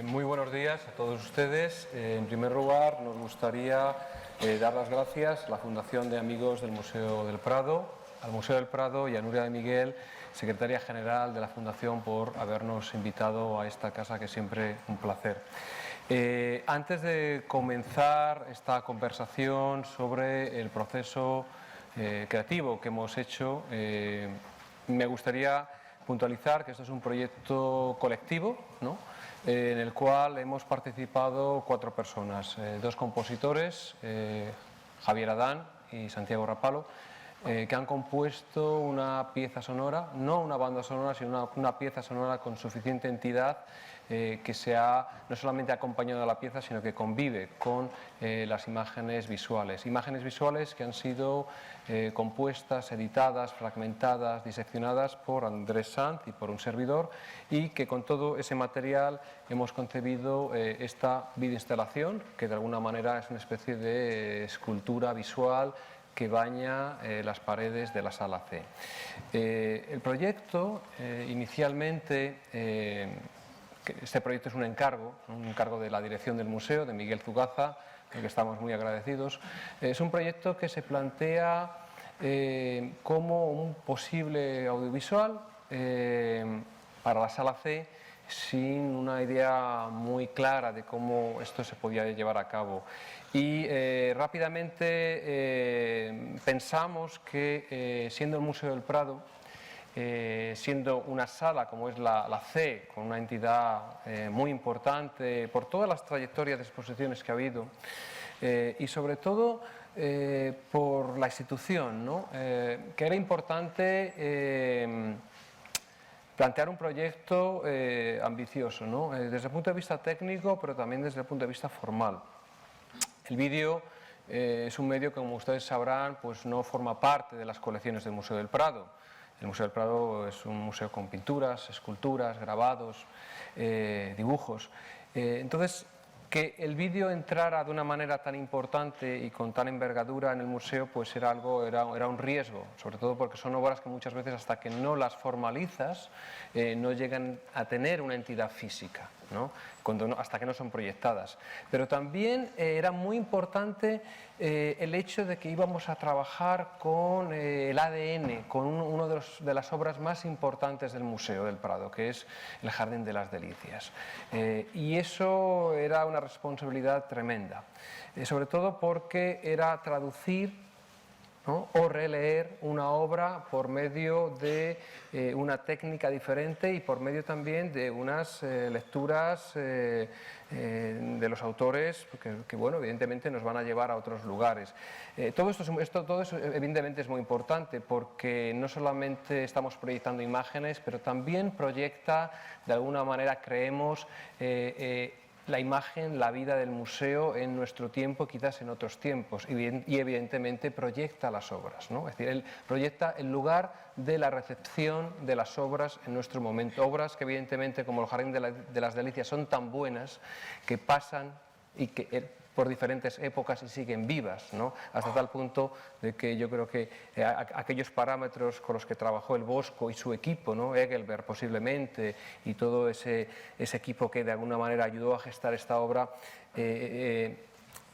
Muy buenos días a todos ustedes. En primer lugar, nos gustaría dar las gracias a la Fundación de Amigos del Museo del Prado, al Museo del Prado y a Nuria de Miguel, secretaria general de la Fundación, por habernos invitado a esta casa, que es siempre un placer. Antes de comenzar esta conversación sobre el proceso creativo que hemos hecho, me gustaría puntualizar que esto es un proyecto colectivo, ¿no?, en el cual hemos participado 4 personas, 2 compositores, Javier Adán y Santiago Rapalo, que han compuesto una pieza sonora, no una banda sonora, sino una pieza sonora con suficiente entidad, que se ha no solamente acompañado a la pieza, sino que convive con las imágenes visuales que han sido compuestas, editadas, fragmentadas, diseccionadas por Andrés Sanz y por un servidor, y que con todo ese material hemos concebido esta videoinstalación, que de alguna manera es una especie de escultura visual que baña las paredes de la sala C. El proyecto, inicialmente, este proyecto es un encargo de la dirección del museo, de Miguel Zugaza, del que estamos muy agradecidos. Es un proyecto que se plantea como un posible audiovisual para la sala C, sin una idea muy clara de cómo esto se podía llevar a cabo. Y rápidamente pensamos que, siendo el Museo del Prado, siendo una sala como es la C, con una entidad muy importante por todas las trayectorias de exposiciones que ha habido, y sobre todo por la institución, ¿no?, que era importante plantear un proyecto ambicioso, ¿no?, desde el punto de vista técnico, pero también desde el punto de vista formal. El vídeo es un medio que, como ustedes sabrán, pues no forma parte de las colecciones del Museo del Prado. El Museo del Prado es un museo con pinturas, esculturas, grabados, dibujos. Entonces, que el vídeo entrara de una manera tan importante y con tan envergadura en el museo, pues era un riesgo, sobre todo porque son obras que muchas veces, hasta que no las formalizas, no llegan a tener una entidad física, ¿no?, hasta que no son proyectadas. Pero también era muy importante el hecho de que íbamos a trabajar con el ADN, con una de las obras más importantes del Museo del Prado, que es el Jardín de las Delicias. Y eso era una responsabilidad tremenda, sobre todo porque era traducir, ¿no?, o releer una obra por medio de una técnica diferente y por medio también de unas lecturas de los autores que, bueno, evidentemente nos van a llevar a otros lugares. Todo eso evidentemente es muy importante, porque no solamente estamos proyectando imágenes, pero también proyecta, de alguna manera, creemos, la imagen, la vida del museo en nuestro tiempo, quizás en otros tiempos, y evidentemente proyecta las obras, ¿no? Es decir, proyecta el lugar de la recepción de las obras en nuestro momento. Obras que, evidentemente, como el Jardín de las Delicias, son tan buenas que pasan y que por diferentes épocas y siguen vivas, ¿no?, hasta tal punto de que yo creo que aquellos parámetros con los que trabajó el Bosco y su equipo, ¿no?, Engelberg posiblemente, y todo ese equipo que de alguna manera ayudó a gestar esta obra,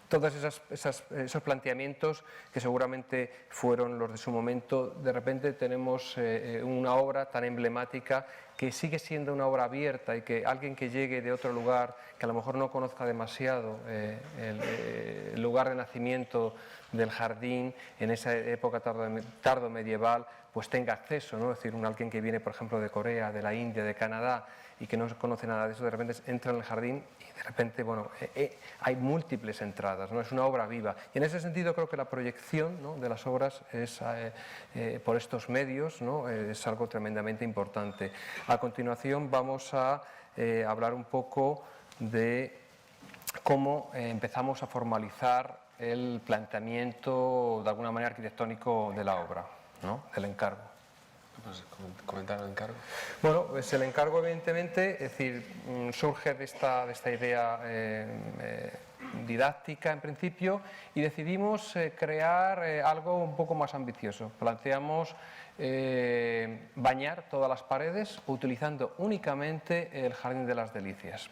todos esos planteamientos, que seguramente fueron los de su momento, de repente tenemos una obra tan emblemática, que sigue siendo una obra abierta, y que alguien que llegue de otro lugar, que a lo mejor no conozca demasiado el lugar de nacimiento del jardín en esa época tardo medieval, pues tenga acceso, ¿no? Es decir, alguien que viene, por ejemplo, de Corea, de la India, de Canadá, y que no conoce nada de eso, de repente entra en el jardín y de repente, bueno, hay múltiples entradas, ¿no? Es una obra viva. Y en ese sentido creo que la proyección, ¿no?, de las obras por estos medios, ¿no?, es algo tremendamente importante. A continuación vamos a hablar un poco de cómo empezamos a formalizar el planteamiento, de alguna manera, arquitectónico de la obra, ¿no?, del encargo. Pues comentar el encargo. Bueno, pues el encargo, evidentemente, es decir, surge de esta idea didáctica en principio, y decidimos crear algo un poco más ambicioso. Planteamos bañar todas las paredes utilizando únicamente el Jardín de las Delicias.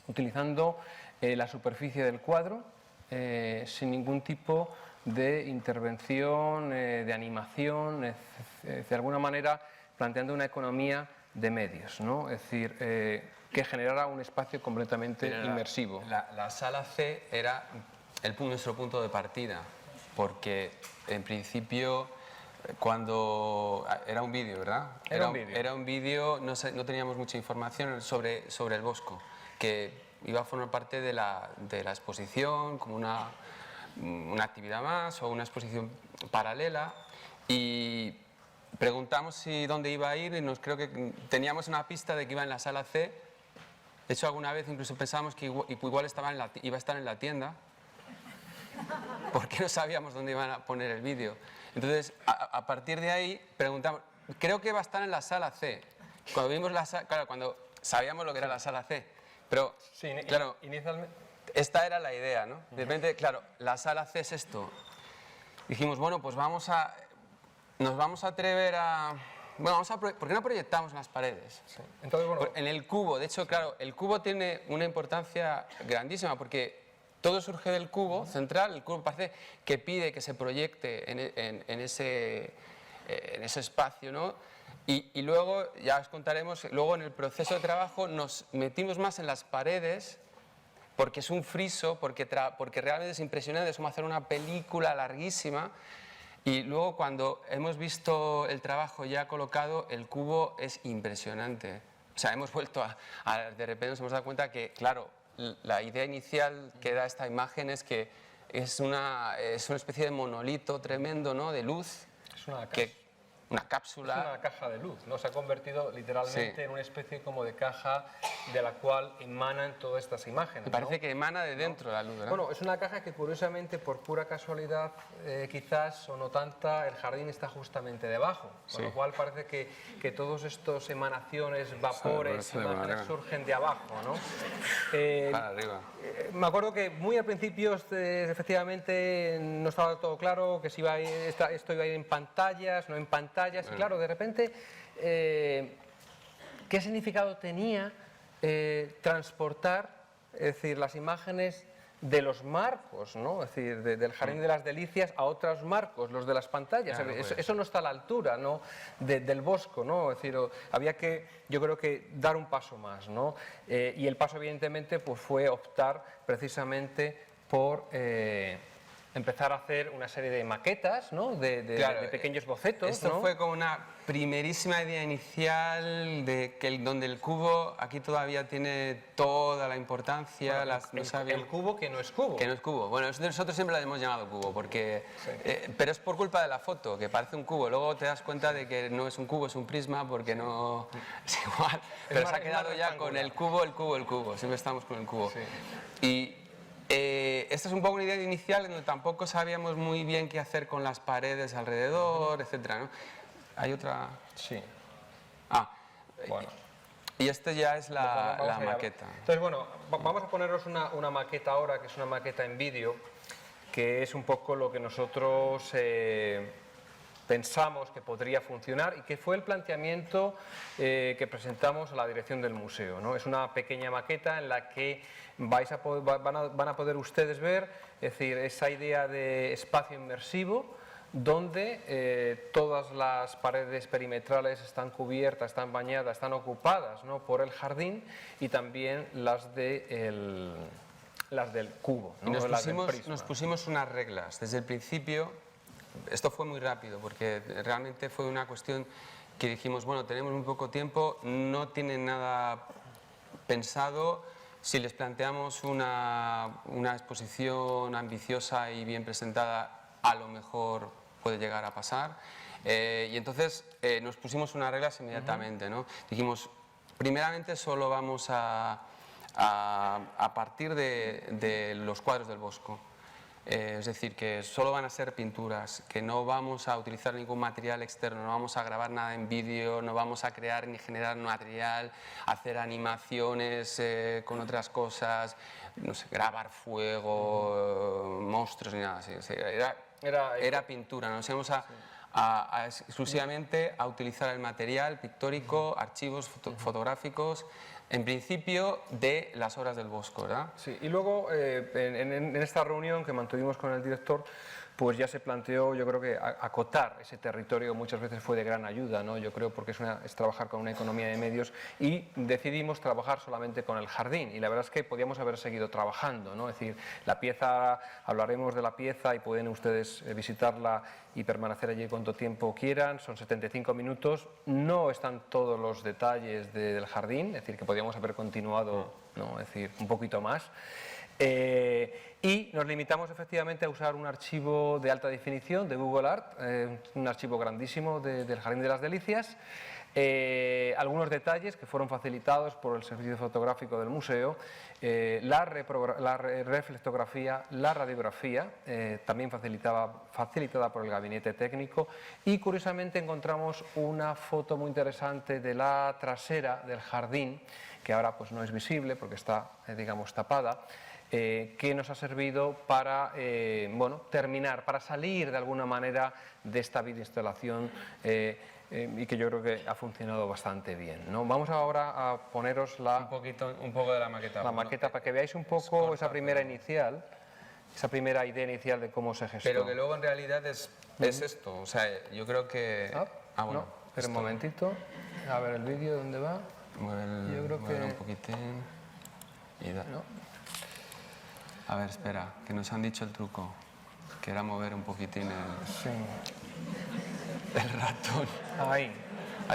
utilizando la superficie del cuadro, sin ningún tipo de intervención, de animación, de alguna manera planteando una economía de medios, ¿no? Es decir, que generara un espacio completamente inmersivo. La sala C era nuestro punto de partida, porque en principio cuando era un vídeo, ¿verdad? Era un vídeo, no teníamos mucha información sobre el Bosco, que iba a formar parte de la exposición como una actividad más o una exposición paralela, y preguntamos dónde iba a ir y creo que teníamos una pista de que iba en la sala C. De hecho, alguna vez incluso pensábamos que igual iba a estar en la tienda, porque no sabíamos dónde iban a poner el vídeo. Entonces, a partir de ahí preguntamos, creo que va a estar en la sala C. Cuando vimos claro, cuando sabíamos lo que era la sala C, pero sí, claro, inicialmente esta era la idea, ¿no? De repente, claro, la sala C es esto. Dijimos, bueno, pues nos vamos a atrever a... Bueno, ¿por qué no proyectamos en las paredes? Sí. Entonces, bueno, en el cubo, de hecho, claro, el cubo tiene una importancia grandísima porque todo surge del cubo central. El cubo parece que pide que se proyecte en ese espacio, ¿no? Y luego, ya os contaremos, luego en el proceso de trabajo nos metimos más en las paredes porque es un friso, porque realmente es impresionante, es como hacer una película larguísima. Y luego cuando hemos visto el trabajo ya colocado, el cubo es impresionante. O sea, hemos vuelto de repente nos hemos dado cuenta que, claro, la idea inicial que da esta imagen es que es una especie de monolito tremendo, ¿no? De luz. Es una cápsula. Es una caja de luz, ¿no? Se ha convertido literalmente en una especie como de caja de la cual emanan todas estas imágenes. Me parece que emana de dentro la luz, ¿verdad? Bueno, es una caja que curiosamente, por pura casualidad, quizás o no tanta, el jardín está justamente debajo. Con lo cual parece que todos estos emanaciones, vapores, imágenes surgen de abajo, ¿no? Para arriba. Me acuerdo que muy al principio efectivamente no estaba todo claro, que si esto iba a ir en pantallas, no en pantallas, y claro, de repente, ¿qué significado tenía transportar, es decir, las imágenes de los marcos, ¿no? Es decir, del Jardín de las Delicias a otros marcos, los de las pantallas? Claro, eso no está a la altura, ¿no? del Bosco, ¿no? Es decir, había que, yo creo que, dar un paso más, ¿no? Y el paso, evidentemente, pues fue optar precisamente por empezar a hacer una serie de maquetas, ¿no? de pequeños bocetos. Esto fue como una primerísima idea inicial donde el cubo aquí todavía tiene toda la importancia. Bueno, el cubo que no es cubo. Que no es cubo. Bueno, nosotros siempre lo hemos llamado cubo, porque, pero es por culpa de la foto, que parece un cubo. Luego te das cuenta de que no es un cubo, es un prisma, porque no es igual. Pero se ha quedado ya con el cubo. Siempre estamos con el cubo. Sí. Y esta es un poco una idea inicial donde tampoco sabíamos muy bien qué hacer con las paredes alrededor, etcétera, ¿no? ¿Hay otra? Sí. Bueno. Y esta ya es la maqueta. Entonces, bueno, vamos a poneros una maqueta ahora, que es una maqueta en vídeo, que es un poco lo que nosotros pensamos que podría funcionar y que fue el planteamiento que presentamos a la dirección del museo, ¿no? Es una pequeña maqueta en la que van a poder ustedes ver, es decir, esa idea de espacio inmersivo donde todas las paredes perimetrales están cubiertas, están bañadas, están ocupadas, ¿no? por el jardín, y también las del cubo, ¿no? Nos pusimos unas reglas desde el principio. Esto fue muy rápido porque realmente fue una cuestión que dijimos, bueno, tenemos muy poco tiempo, no tienen nada pensado. Si les planteamos una exposición ambiciosa y bien presentada, a lo mejor puede llegar a pasar. Y entonces nos pusimos unas reglas inmediatamente, ¿no? Dijimos, primeramente solo vamos a partir de los cuadros del Bosco. Es decir, que solo van a ser pinturas, que no vamos a utilizar ningún material externo, no vamos a grabar nada en vídeo, no vamos a crear ni generar material, hacer animaciones con otras cosas, no sé, grabar fuego, monstruos ni nada así. O sea, era pintura, nos íbamos exclusivamente a utilizar el material pictórico, archivos fotográficos En principio, de las obras del Bosco, ¿verdad? Sí, y luego en esta reunión que mantuvimos con el director, pues ya se planteó, yo creo que acotar ese territorio muchas veces fue de gran ayuda, ¿no? Yo creo porque es trabajar con una economía de medios y decidimos trabajar solamente con el jardín y la verdad es que podíamos haber seguido trabajando, ¿no? Es decir, la pieza, hablaremos de la pieza y pueden ustedes visitarla y permanecer allí cuanto tiempo quieran, son 75 minutos, no están todos los detalles del jardín, es decir, que podíamos haber continuado, ¿no? Es decir, un poquito más. Y nos limitamos efectivamente a usar un archivo de alta definición de Google Art, un archivo grandísimo del Jardín de las Delicias, algunos detalles que fueron facilitados por el servicio fotográfico del museo, la reflectografía, la radiografía, también facilitada por el gabinete técnico, y curiosamente encontramos una foto muy interesante de la trasera del jardín, que ahora pues no es visible porque está, digamos, tapada, que nos ha servido para bueno, terminar, para salir de alguna manera de esta videoinstalación y que yo creo que ha funcionado bastante bien, ¿no? Vamos ahora a poneros un poco de la maqueta. La maqueta para que veáis un poco esa primera inicial, esa primera idea inicial de cómo se gestó. Pero que luego en realidad es esto, o sea, yo creo que... bueno, no, espera un momentito, a ver el vídeo, ¿dónde va? Yo creo que un poquitín y da. ¿No? A ver, espera, que nos han dicho el truco, que era mover un poquitín el ratón. Ahí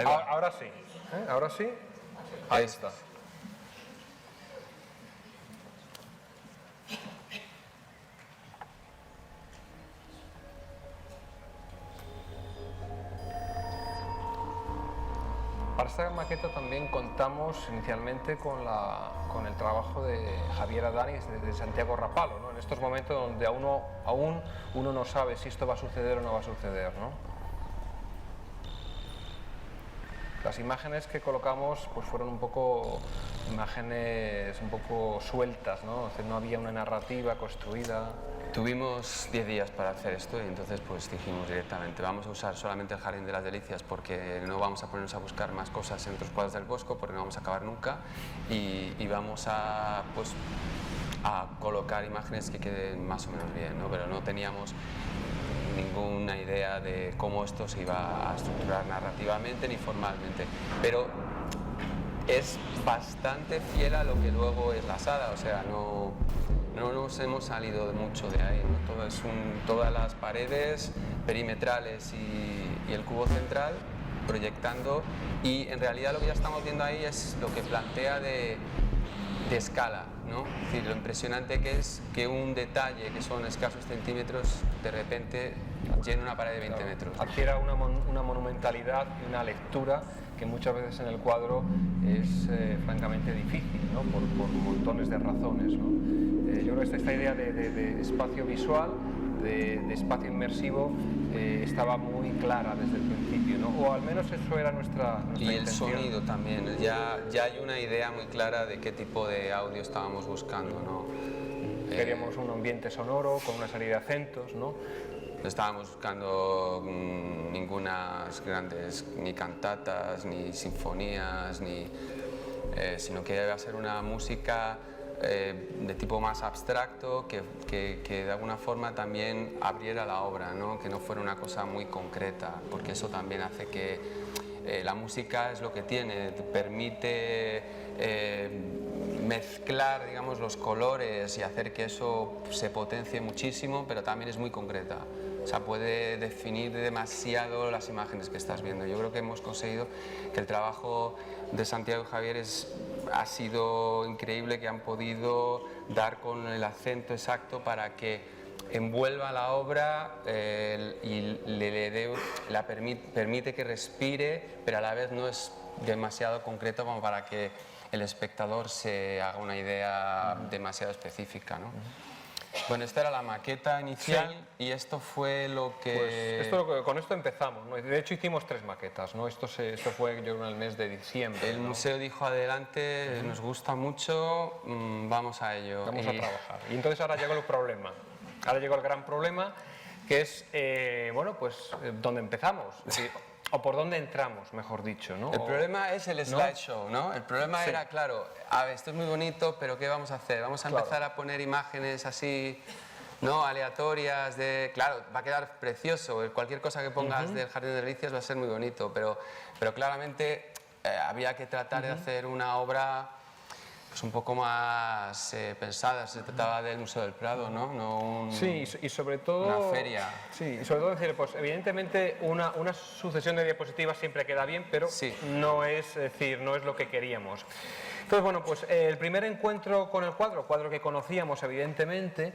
va. Ahora sí, ahora sí. Ahí está. Para esta maqueta también contamos inicialmente con el trabajo de Javier Adán y de Santiago Rapalo, ¿no? En estos momentos donde aún uno no sabe si esto va a suceder o no va a suceder, ¿no? Las imágenes que colocamos pues fueron un poco imágenes un poco sueltas, ¿no? Es decir, no había una narrativa construida. Tuvimos 10 días para hacer esto y entonces pues dijimos directamente vamos a usar solamente el Jardín de las Delicias porque no vamos a ponernos a buscar más cosas en otros cuadros del Bosco porque no vamos a acabar nunca y vamos a pues a colocar imágenes que queden más o menos bien, ¿no? Pero no teníamos ninguna idea de cómo esto se iba a estructurar narrativamente ni formalmente, pero es bastante fiel a lo que luego es la sala, o sea, no nos hemos salido mucho de ahí, ¿no? Todas las paredes perimetrales y el cubo central proyectando y en realidad lo que ya estamos viendo ahí es lo que plantea de escala, ¿no? Es decir, lo impresionante que es que un detalle que son escasos centímetros de repente llena una pared de 20 metros. Adquiera una monumentalidad y una lectura que muchas veces en el cuadro es francamente difícil, ¿no? por montones de razones, ¿no? Yo creo que esta idea de espacio visual, de espacio inmersivo, estaba muy clara desde el principio, ¿no? O al menos eso era nuestra y el intención. Sonido también, ya hay una idea muy clara de qué tipo de audio estábamos buscando, ¿no? Queríamos un ambiente sonoro con una serie de acentos, ¿no? No estábamos buscando ningunas grandes ni cantatas, ni sinfonías, sino que iba a ser una música de tipo más abstracto que de alguna forma también abriera la obra, ¿no? Que no fuera una cosa muy concreta, porque eso también hace que la música es lo que tiene, te permite mezclar, digamos, los colores y hacer que eso se potencie muchísimo, pero también es muy concreta. O sea, puede definir demasiado las imágenes que estás viendo. Yo creo que hemos conseguido que el trabajo de Santiago y Javier ha sido increíble, que han podido dar con el acento exacto para que envuelva la obra y permite que respire, pero a la vez no es demasiado concreto como para que el espectador se haga una idea demasiado específica, ¿no? Bueno, esta era la maqueta inicial, sí. Y esto fue lo que... Pues con esto empezamos, ¿no? De hecho hicimos 3 maquetas, ¿no? Esto fue yo creo en el mes de diciembre. El museo dijo adelante, nos gusta mucho, vamos a ello. Vamos a trabajar. Y entonces ahora llegó el problema, ahora llegó el gran problema, que es, bueno, pues, ¿dónde empezamos? Es decir, o por dónde entramos, mejor dicho, ¿no? El problema es el slideshow, ¿no? El problema era, claro, a ver, esto es muy bonito, pero ¿qué vamos a hacer? Vamos a empezar a poner imágenes así, ¿no? Aleatorias de... Claro, va a quedar precioso, cualquier cosa que pongas del Jardín de Delicias va a ser muy bonito, pero claramente había que tratar de hacer una obra pues un poco más pensada. Se trataba del Museo del Prado, ¿no? Sí, y sobre todo... Una feria. Sí, y sobre todo decir, pues evidentemente una sucesión de diapositivas siempre queda bien, pero no es decir, no es lo que queríamos. Entonces, bueno, pues el primer encuentro con el cuadro que conocíamos evidentemente,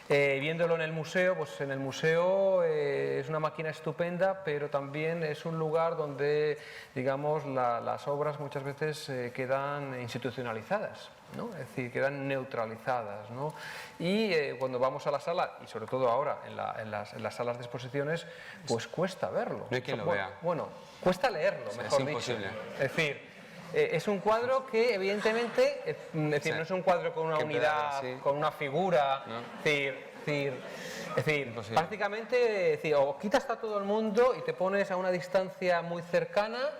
viéndolo en el museo, pues en el museo es una máquina estupenda, pero también es un lugar donde, digamos, las obras muchas veces quedan institucionalizadas, ¿no? Es decir, quedan neutralizadas, ¿no? Y cuando vamos a la sala, y sobre todo ahora en las salas de exposiciones, pues cuesta verlo. No hay quien lo vea. Bueno, cuesta leerlo, mejor dicho. Es imposible. Es decir, es un cuadro que evidentemente, es decir, no es un cuadro con una unidad, con una figura, ¿no? Es decir, prácticamente, o quitas a todo el mundo y te pones a una distancia muy cercana,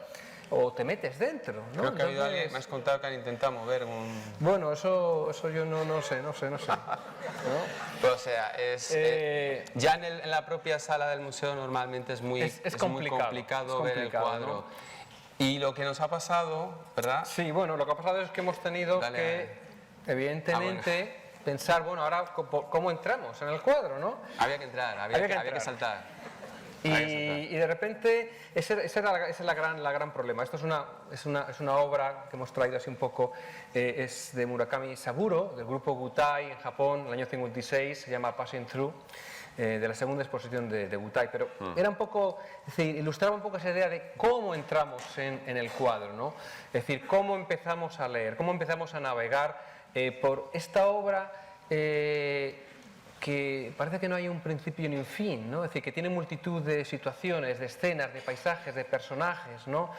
o te metes dentro, ¿no? Creo que ha habido alguien, me has contado que han intentado mover un... Bueno, eso yo no sé. ¿no? Pero, o sea, ya en la propia sala del museo normalmente es muy complicado ver el cuadro. ¿No? Y lo que nos ha pasado, ¿verdad? Sí, bueno, lo que ha pasado es que hemos tenido que, evidentemente, pensar, bueno, ahora cómo entramos en el cuadro, ¿no? Había que entrar, había que saltar. Y de repente, ese es la gran problema. Esto es una obra que hemos traído así un poco, es de Murakami Saburo, del grupo Gutai en Japón, en el año 56, se llama Passing Through, de la segunda exposición de Gutai, pero era un poco, es decir, ilustraba un poco esa idea de cómo entramos en el cuadro, ¿no? Es decir, cómo empezamos a leer, cómo empezamos a navegar por esta obra que parece que no hay un principio ni un fin, ¿no? Es decir, que tiene multitud de situaciones, de escenas, de paisajes, de personajes, ¿no?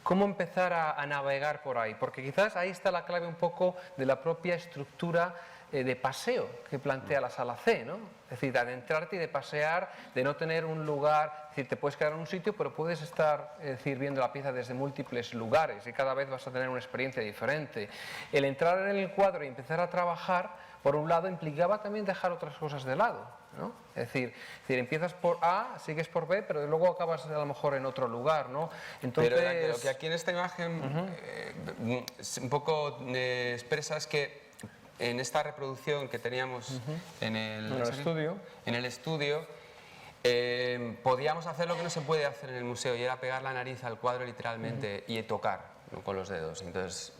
¿Cómo empezar a navegar por ahí? Porque quizás ahí está la clave un poco de la propia estructura de paseo que plantea la sala C, ¿no? Es decir, de adentrarte y de pasear, de no tener un lugar, es decir, te puedes quedar en un sitio, pero puedes estar, es decir, viendo la pieza desde múltiples lugares y cada vez vas a tener una experiencia diferente. El entrar en el cuadro y empezar a trabajar, por un lado, implicaba también dejar otras cosas de lado, ¿no? Es decir, empiezas por A, sigues por B, pero luego acabas a lo mejor en otro lugar, ¿no? Entonces... Pero lo que aquí en esta imagen un poco expresa es que en esta reproducción que teníamos en el estudio, podíamos hacer lo que no se puede hacer en el museo, y era pegar la nariz al cuadro literalmente y tocar, ¿no? Con los dedos. Entonces,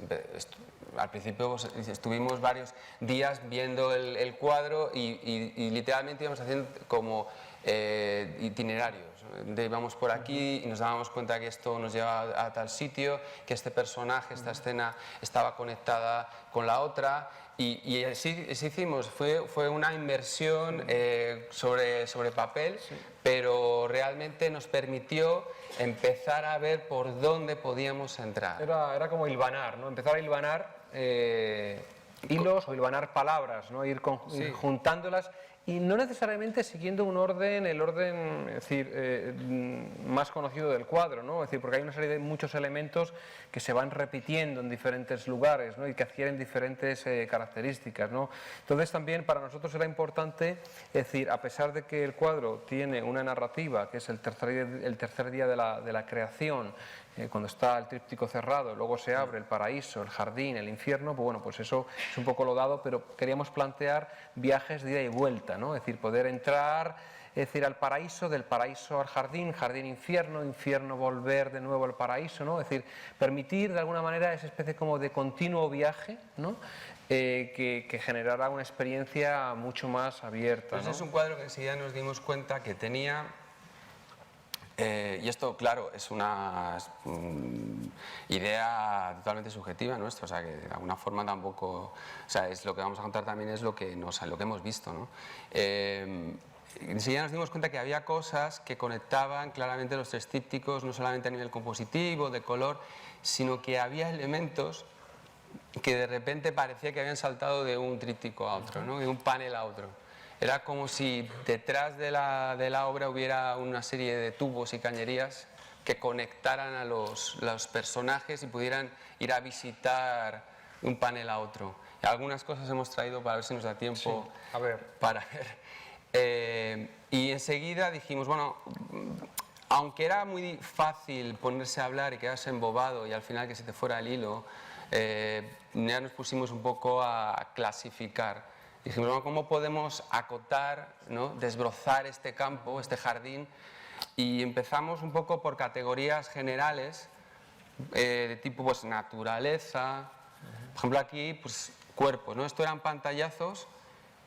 al principio estuvimos varios días viendo el cuadro y literalmente íbamos haciendo como itinerarios. Íbamos por aquí y nos dábamos cuenta que esto nos lleva a tal sitio, que este personaje, esta escena estaba conectada con la otra. Y así hicimos, fue una inmersión sobre papel, pero realmente nos permitió empezar a ver por dónde podíamos entrar. Era como hilvanar, ¿no? Empezar a hilvanar hilos o hilvanar palabras, ¿no? Ir juntándolas y no necesariamente siguiendo un orden, el orden, es decir, más conocido del cuadro, ¿no? Es decir, porque hay una serie de muchos elementos que se van repitiendo en diferentes lugares, ¿no? Y que adquieren diferentes características, ¿no? Entonces también para nosotros era importante, es decir, a pesar de que el cuadro tiene una narrativa, que es el tercer día de la creación, cuando está el tríptico cerrado, luego se abre el paraíso, el jardín, el infierno, pues bueno, pues eso es un poco lo dado, pero queríamos plantear viajes de ida y vuelta, ¿no? Es decir, poder entrar, es decir, al paraíso, del paraíso al jardín, jardín, infierno, infierno, volver de nuevo al paraíso, ¿no? Es decir, permitir de alguna manera esa especie como de continuo viaje, ¿no? Que generara una experiencia mucho más abierta, Pues ¿no? es un cuadro que enseguida nos dimos cuenta que tenía... y esto, claro, es una idea totalmente subjetiva nuestra, o sea, que de alguna forma tampoco... O sea, es lo que vamos a contar también es lo que hemos visto, ¿no? Enseguida nos dimos cuenta que había cosas que conectaban claramente los tres trípticos, no solamente a nivel compositivo, de color, sino que había elementos que de repente parecía que habían saltado de un tríptico a otro, ¿no? De un panel a otro. Era como si detrás de la obra hubiera una serie de tubos y cañerías que conectaran a los personajes y pudieran ir a visitar un panel a otro. Y algunas cosas hemos traído para ver si nos da tiempo a ver. para ver. Y enseguida dijimos, bueno, aunque era muy fácil ponerse a hablar y quedarse embobado y al final que se te fuera el hilo, ya nos pusimos un poco a clasificar. Dijimos, bueno, ¿cómo podemos acotar, ¿no? Desbrozar este campo, este jardín? Y empezamos un poco por categorías generales, de tipo pues, naturaleza, por ejemplo aquí pues, cuerpos, ¿no? Esto eran pantallazos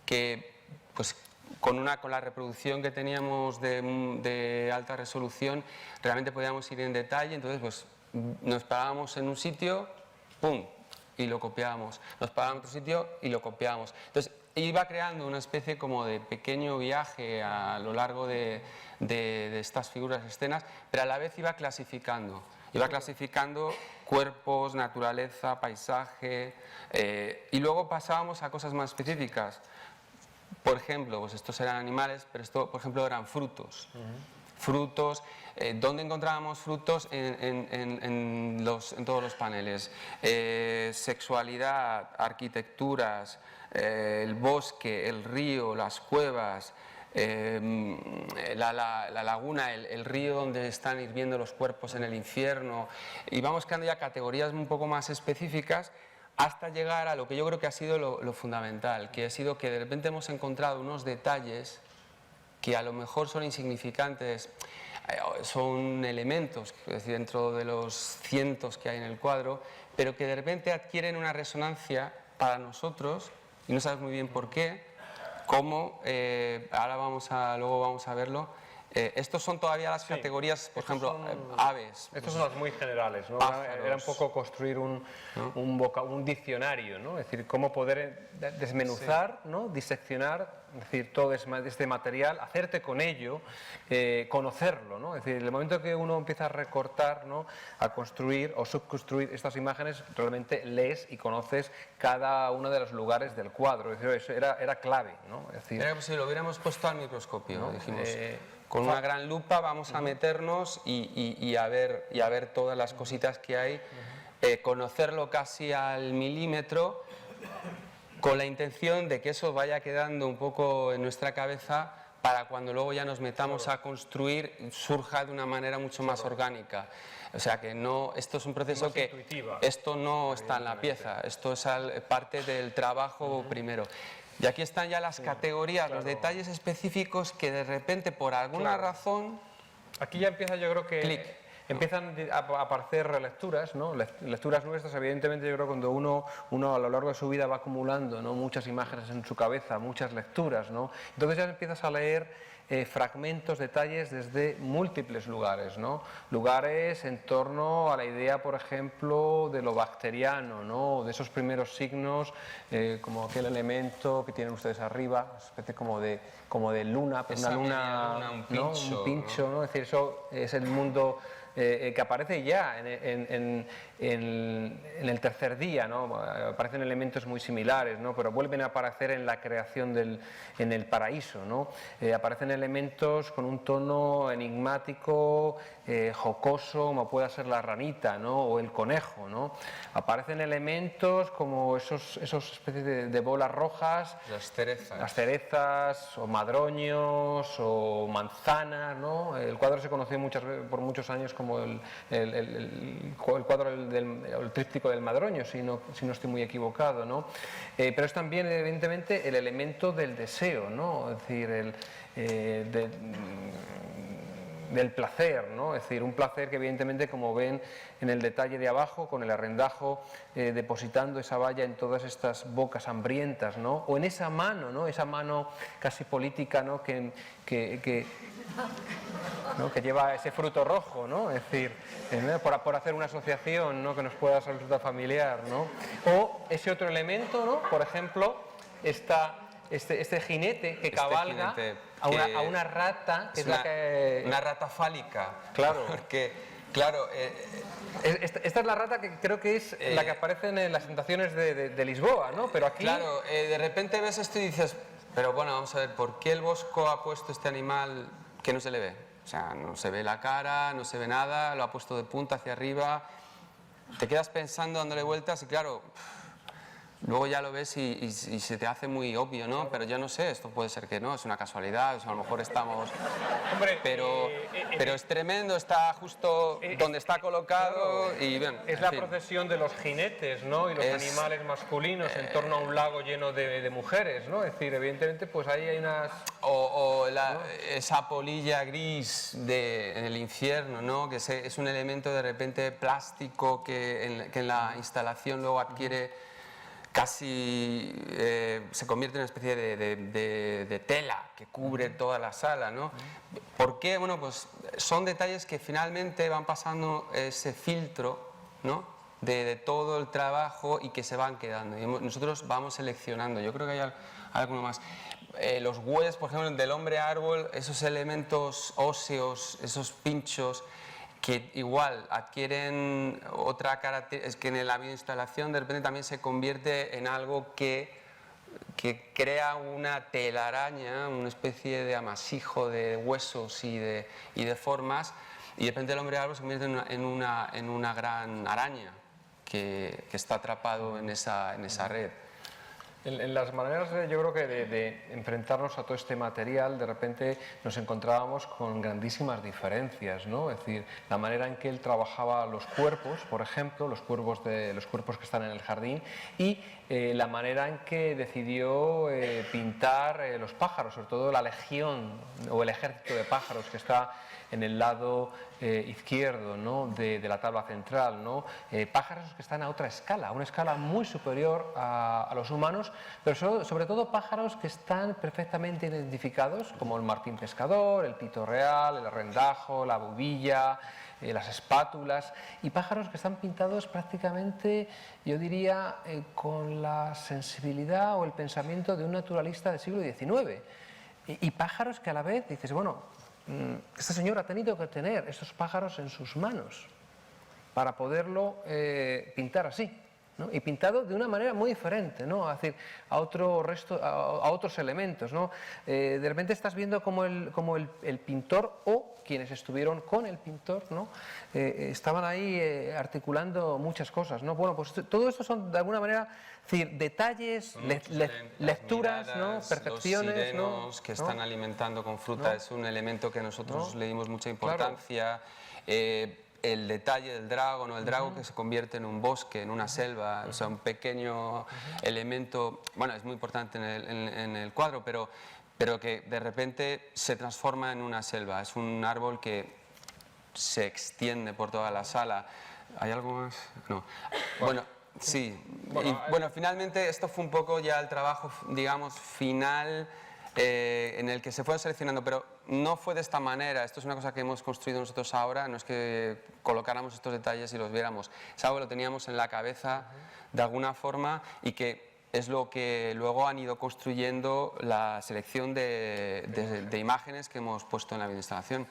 que pues, con la reproducción que teníamos de alta resolución realmente podíamos ir en detalle, entonces pues, nos parábamos en un sitio, ¡pum!, y lo copiábamos, nos parábamos en otro sitio y lo copiábamos. Entonces iba creando una especie como de pequeño viaje a lo largo de estas figuras, escenas, pero a la vez iba clasificando cuerpos, naturaleza, paisaje, y luego pasábamos a cosas más específicas. Por ejemplo, pues estos eran animales, pero esto, por ejemplo, eran frutos. Frutos, ¿dónde encontrábamos frutos? En todos los paneles. Sexualidad, arquitecturas, el bosque, el río, las cuevas, la laguna, el río donde están hirviendo los cuerpos en el infierno. Y vamos creando ya categorías un poco más específicas hasta llegar a lo que yo creo que ha sido lo fundamental, que ha sido que de repente hemos encontrado unos detalles que a lo mejor son insignificantes, son elementos, es decir, dentro de los cientos que hay en el cuadro, pero que de repente adquieren una resonancia para nosotros, y no sabes muy bien por qué, cómo, luego vamos a verlo. Estos son todavía las categorías, por ejemplo, aves. Estos son los muy generales, ¿no? Era un poco construir un diccionario, ¿no? Es decir, cómo poder desmenuzar, ¿no? Diseccionar, es decir, todo este material, hacerte con ello, conocerlo, ¿no? Es decir, en el momento que uno empieza a recortar, ¿no? A construir o subconstruir estas imágenes, realmente lees y conoces cada uno de los lugares del cuadro. Es decir, eso era clave, ¿no? Es decir, era como si lo hubiéramos puesto al microscopio, ¿no? Dijimos, con una gran lupa vamos a meternos y a ver todas las cositas que hay, conocerlo casi al milímetro, con la intención de que eso vaya quedando un poco en nuestra cabeza para cuando luego ya nos metamos a construir surja de una manera mucho más orgánica. O sea que no, esto es un proceso que intuitiva. Esto no está en la pieza, esto es parte del trabajo primero. Y aquí están ya las categorías, los detalles específicos que de repente por alguna razón... Aquí ya empieza, yo creo que... Empiezan a aparecer relecturas, ¿no? Lecturas nuestras, evidentemente yo creo que cuando uno a lo largo de su vida va acumulando, ¿no? Muchas imágenes en su cabeza, muchas lecturas, ¿no? Entonces ya empiezas a leer fragmentos, detalles desde múltiples lugares, ¿no? Lugares en torno a la idea, por ejemplo, de lo bacteriano, ¿no? De esos primeros signos, como aquel elemento que tienen ustedes arriba, una especie como de luna, una luna, un pincho, ¿no? Es decir, eso es el mundo que aparece ya en el tercer día, ¿no? Aparecen elementos muy similares, ¿no? Pero vuelven a aparecer en la creación en el paraíso, ¿no? Aparecen elementos con un tono enigmático, jocoso, como pueda ser la ranita, ¿no? O el conejo, ¿no? Aparecen elementos como esos especies de bolas rojas, las cerezas o madroños o manzanas, ¿no? El cuadro se conoció por muchos años como el cuadro el tríptico del Madroño, si no estoy muy equivocado, ¿no? Pero es también evidentemente el elemento del deseo, ¿no? Es decir, del placer, ¿no? Es decir, un placer que evidentemente, como ven en el detalle de abajo, con el arrendajo depositando esa valla en todas estas bocas hambrientas, ¿no? O en esa mano, ¿no? Esa mano casi política, ¿no? Que lleva ese fruto rojo, ¿no? Es decir, por hacer una asociación, ¿no? Que nos pueda resultar familiar, ¿no? O ese otro elemento, ¿no? Por ejemplo, este jinete que cabalga a una rata, que es una rata fálica. Claro. Porque, claro... esta es la rata que creo que es la que aparece en las tentaciones de Lisboa, ¿no? Pero aquí... Claro, de repente ves esto y dices... Pero bueno, vamos a ver, ¿por qué el Bosco ha puesto este animal que no se le ve? O sea, no se ve la cara, no se ve nada, lo ha puesto de punta hacia arriba. Te quedas pensando, dándole vueltas y claro, luego ya lo ves y se te hace muy obvio, ¿no? Pero yo no sé, esto puede ser que no, es una casualidad, o sea, a lo mejor estamos... Hombre, Pero es tremendo, está justo donde está colocado claro, y bien. es en la fin. procesión de los jinetes, ¿no? Y los animales masculinos en torno a un lago lleno de mujeres, ¿no? Es decir, evidentemente, pues ahí hay unas... Esa polilla gris en el infierno, ¿no? Que es un elemento de repente plástico que en la instalación luego adquiere casi, se convierte en una especie de tela que cubre toda la sala, ¿no? ¿Por qué? Bueno, pues son detalles que finalmente van pasando ese filtro, ¿no? De todo el trabajo y que se van quedando. Y nosotros vamos seleccionando. Yo creo que hay alguno más. Los huesos, por ejemplo, del hombre árbol, esos elementos óseos, esos pinchos, que igual adquieren otra característica, es que en la bioinstalación de repente también se convierte en algo que crea una telaraña, una especie de amasijo de huesos y de formas, y de repente el hombre árbol se convierte en una gran araña que está atrapado en esa red. En las maneras, yo creo que de enfrentarnos a todo este material, de repente nos encontrábamos con grandísimas diferencias, ¿no? Es decir, la manera en que él trabajaba los cuerpos, por ejemplo, los cuerpos que están en el jardín, y la manera en que decidió pintar los pájaros, sobre todo la legión o el ejército de pájaros que está en el lado izquierdo, ¿no? de la tabla central, ¿no? Pájaros que están a otra escala, a una escala muy superior a los humanos, pero sobre todo pájaros que están perfectamente identificados, como el martín pescador, el pito real, el arrendajo, la bubilla, las espátulas, y pájaros que están pintados prácticamente, yo diría, con la sensibilidad o el pensamiento de un naturalista del siglo XIX. Y pájaros que a la vez dices, bueno, este señor ha tenido que tener estos pájaros en sus manos para poderlo pintar así, ¿no? Y pintado de una manera muy diferente, ¿no? Es decir, a otros elementos, ¿no? De repente estás viendo como el pintor o quienes estuvieron con el pintor, ¿no? Estaban ahí articulando muchas cosas, ¿no? Bueno, pues todo esto son de alguna manera, es decir, detalles, lecturas, miradas, ¿no? Percepciones, los sirenos, ¿no? que están alimentando con fruta, ¿no? Es un elemento que nosotros le dimos mucha importancia. Claro. El detalle del drago, ¿no? El drago que se convierte en un bosque, en una selva, o sea, un pequeño elemento, bueno, es muy importante en el cuadro, pero que de repente se transforma en una selva. Es un árbol que se extiende por toda la sala. ¿Hay algo más? No. Bueno, sí. Bueno, finalmente esto fue un poco ya el trabajo, digamos, final en el que se fueron seleccionando, pero no fue de esta manera. Esto es una cosa que hemos construido nosotros ahora, no es que colocáramos estos detalles y los viéramos. Es algo que lo teníamos en la cabeza de alguna forma y que es lo que luego han ido construyendo la selección de imágenes que hemos puesto en la videoinstalación.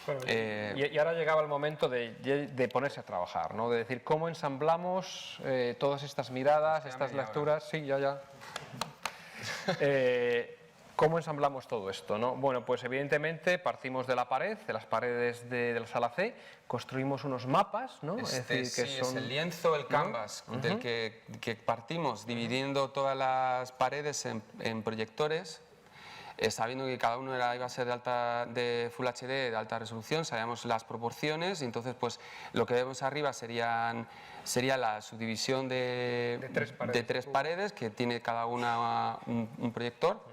Bueno, y ahora llegaba el momento de ponerse a trabajar, ¿no? De decir cómo ensamblamos todas estas miradas, estas lecturas. Sí, ya. ¿Cómo ensamblamos todo esto, no? Bueno, pues evidentemente partimos de la pared, de las paredes de la sala C, construimos unos mapas, ¿no? Es el lienzo, el canvas, ¿no? Del que partimos, dividiendo todas las paredes en proyectores, sabiendo que cada uno iba a ser de Full HD, de alta resolución, sabíamos las proporciones, y entonces pues lo que vemos arriba sería la subdivisión de tres paredes, que tiene cada una un proyector.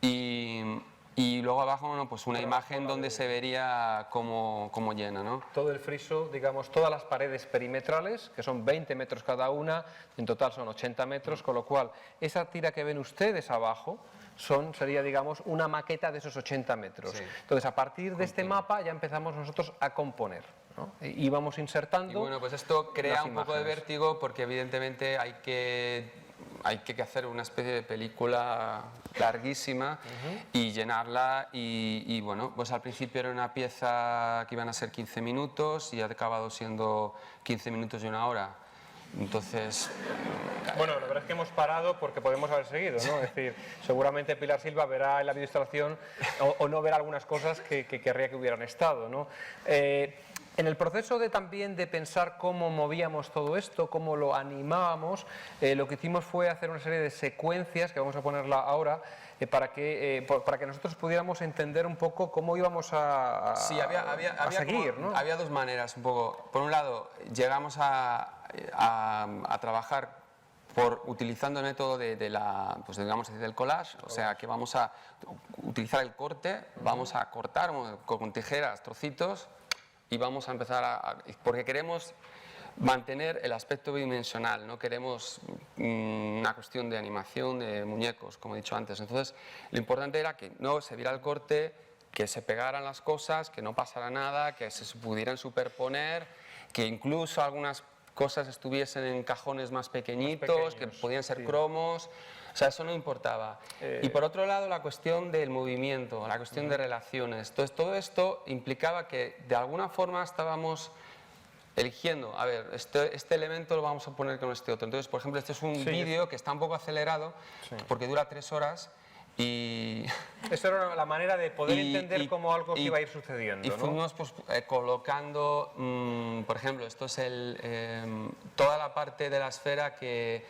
Y luego abajo, bueno, pues una imagen donde se vería cómo llena, ¿no? Todo el friso, digamos, todas las paredes perimetrales, que son 20 metros cada una, en total son 80 metros, con lo cual esa tira que ven ustedes abajo sería, digamos, una maqueta de esos 80 metros. Sí. Entonces, a partir de este mapa ya empezamos nosotros a componer, ¿no? Y vamos insertando. Y bueno, pues esto crea un poco de vértigo porque evidentemente hay que hacer una especie de película larguísima y llenarla y bueno, pues al principio era una pieza que iban a ser 15 minutos y ha acabado siendo 15 minutos y una hora. Entonces, Bueno, la verdad es que hemos parado porque podemos haber seguido, ¿no? Es decir, seguramente Pilar Silva verá en la videoinstalación o no verá algunas cosas que querría que hubieran estado, ¿no? En el proceso también de pensar cómo movíamos todo esto, cómo lo animábamos, lo que hicimos fue hacer una serie de secuencias, que vamos a ponerla ahora, para que nosotros pudiéramos entender un poco cómo íbamos a seguir, ¿no? Había dos maneras, un poco. Por un lado, llegamos a trabajar utilizando el método pues digamos, del collage, o sea que vamos a utilizar el corte, vamos a cortar con tijeras trocitos y vamos a empezar porque queremos mantener el aspecto bidimensional, no queremos una cuestión de animación de muñecos, como he dicho antes. Entonces, lo importante era que no se viera el corte, que se pegaran las cosas, que no pasara nada, que se pudieran superponer, que incluso algunas cosas estuviesen en cajones más pequeñitos, que podían ser cromos, o sea, eso no importaba. Y por otro lado, la cuestión del movimiento, la cuestión de relaciones. Entonces, todo esto implicaba que de alguna forma estábamos eligiendo, a ver, este elemento lo vamos a poner con este otro. Entonces, por ejemplo, este es un vídeo que está un poco acelerado, porque dura 3 horas. Y esa era la manera de poder entender cómo algo iba a ir sucediendo, y ¿no? fuimos pues, colocando, por ejemplo, esto es toda la parte de la esfera que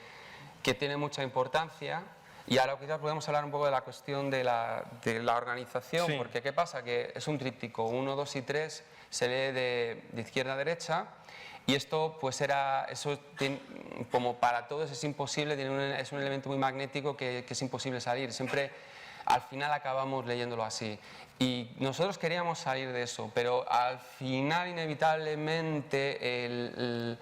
tiene mucha importancia. Y ahora quizás podemos hablar un poco de la cuestión de la organización, porque ¿qué pasa? Que es un tríptico, 1, 2 y 3 se lee de izquierda a derecha. Y esto, pues como para todos es imposible, es un elemento muy magnético que es imposible salir. Siempre, al final, acabamos leyéndolo así. Y nosotros queríamos salir de eso, pero al final, inevitablemente,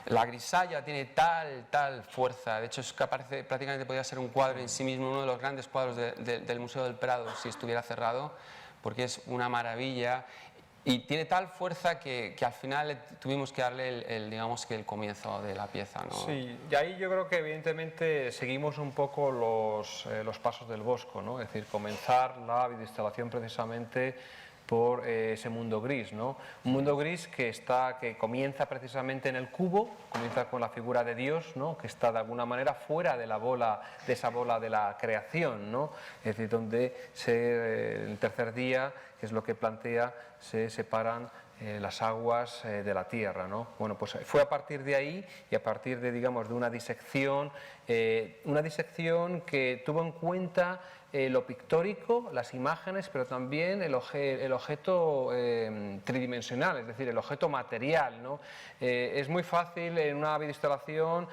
la grisalla tiene tal fuerza. De hecho, es que prácticamente podría ser un cuadro en sí mismo, uno de los grandes cuadros del Museo del Prado, si estuviera cerrado, porque es una maravilla. Y tiene tal fuerza que al final tuvimos que darle digamos que el comienzo de la pieza, ¿no? Sí, y ahí yo creo que evidentemente seguimos un poco los pasos del Bosco, ¿no? Es decir, comenzar la videoinstalación precisamente por ese mundo gris, ¿no? Un mundo gris que comienza precisamente en el cubo, comienza con la figura de Dios, ¿no? Que está de alguna manera fuera de esa bola de la creación, ¿no? Es decir, donde el tercer día, que es lo que plantea, se separan las aguas de la tierra, ¿no? Bueno, pues fue a partir de ahí y a partir de, digamos, de una disección que tuvo en cuenta lo pictórico, las imágenes, pero también el objeto tridimensional, es decir, el objeto material, ¿no? Es muy fácil en una videoinstalación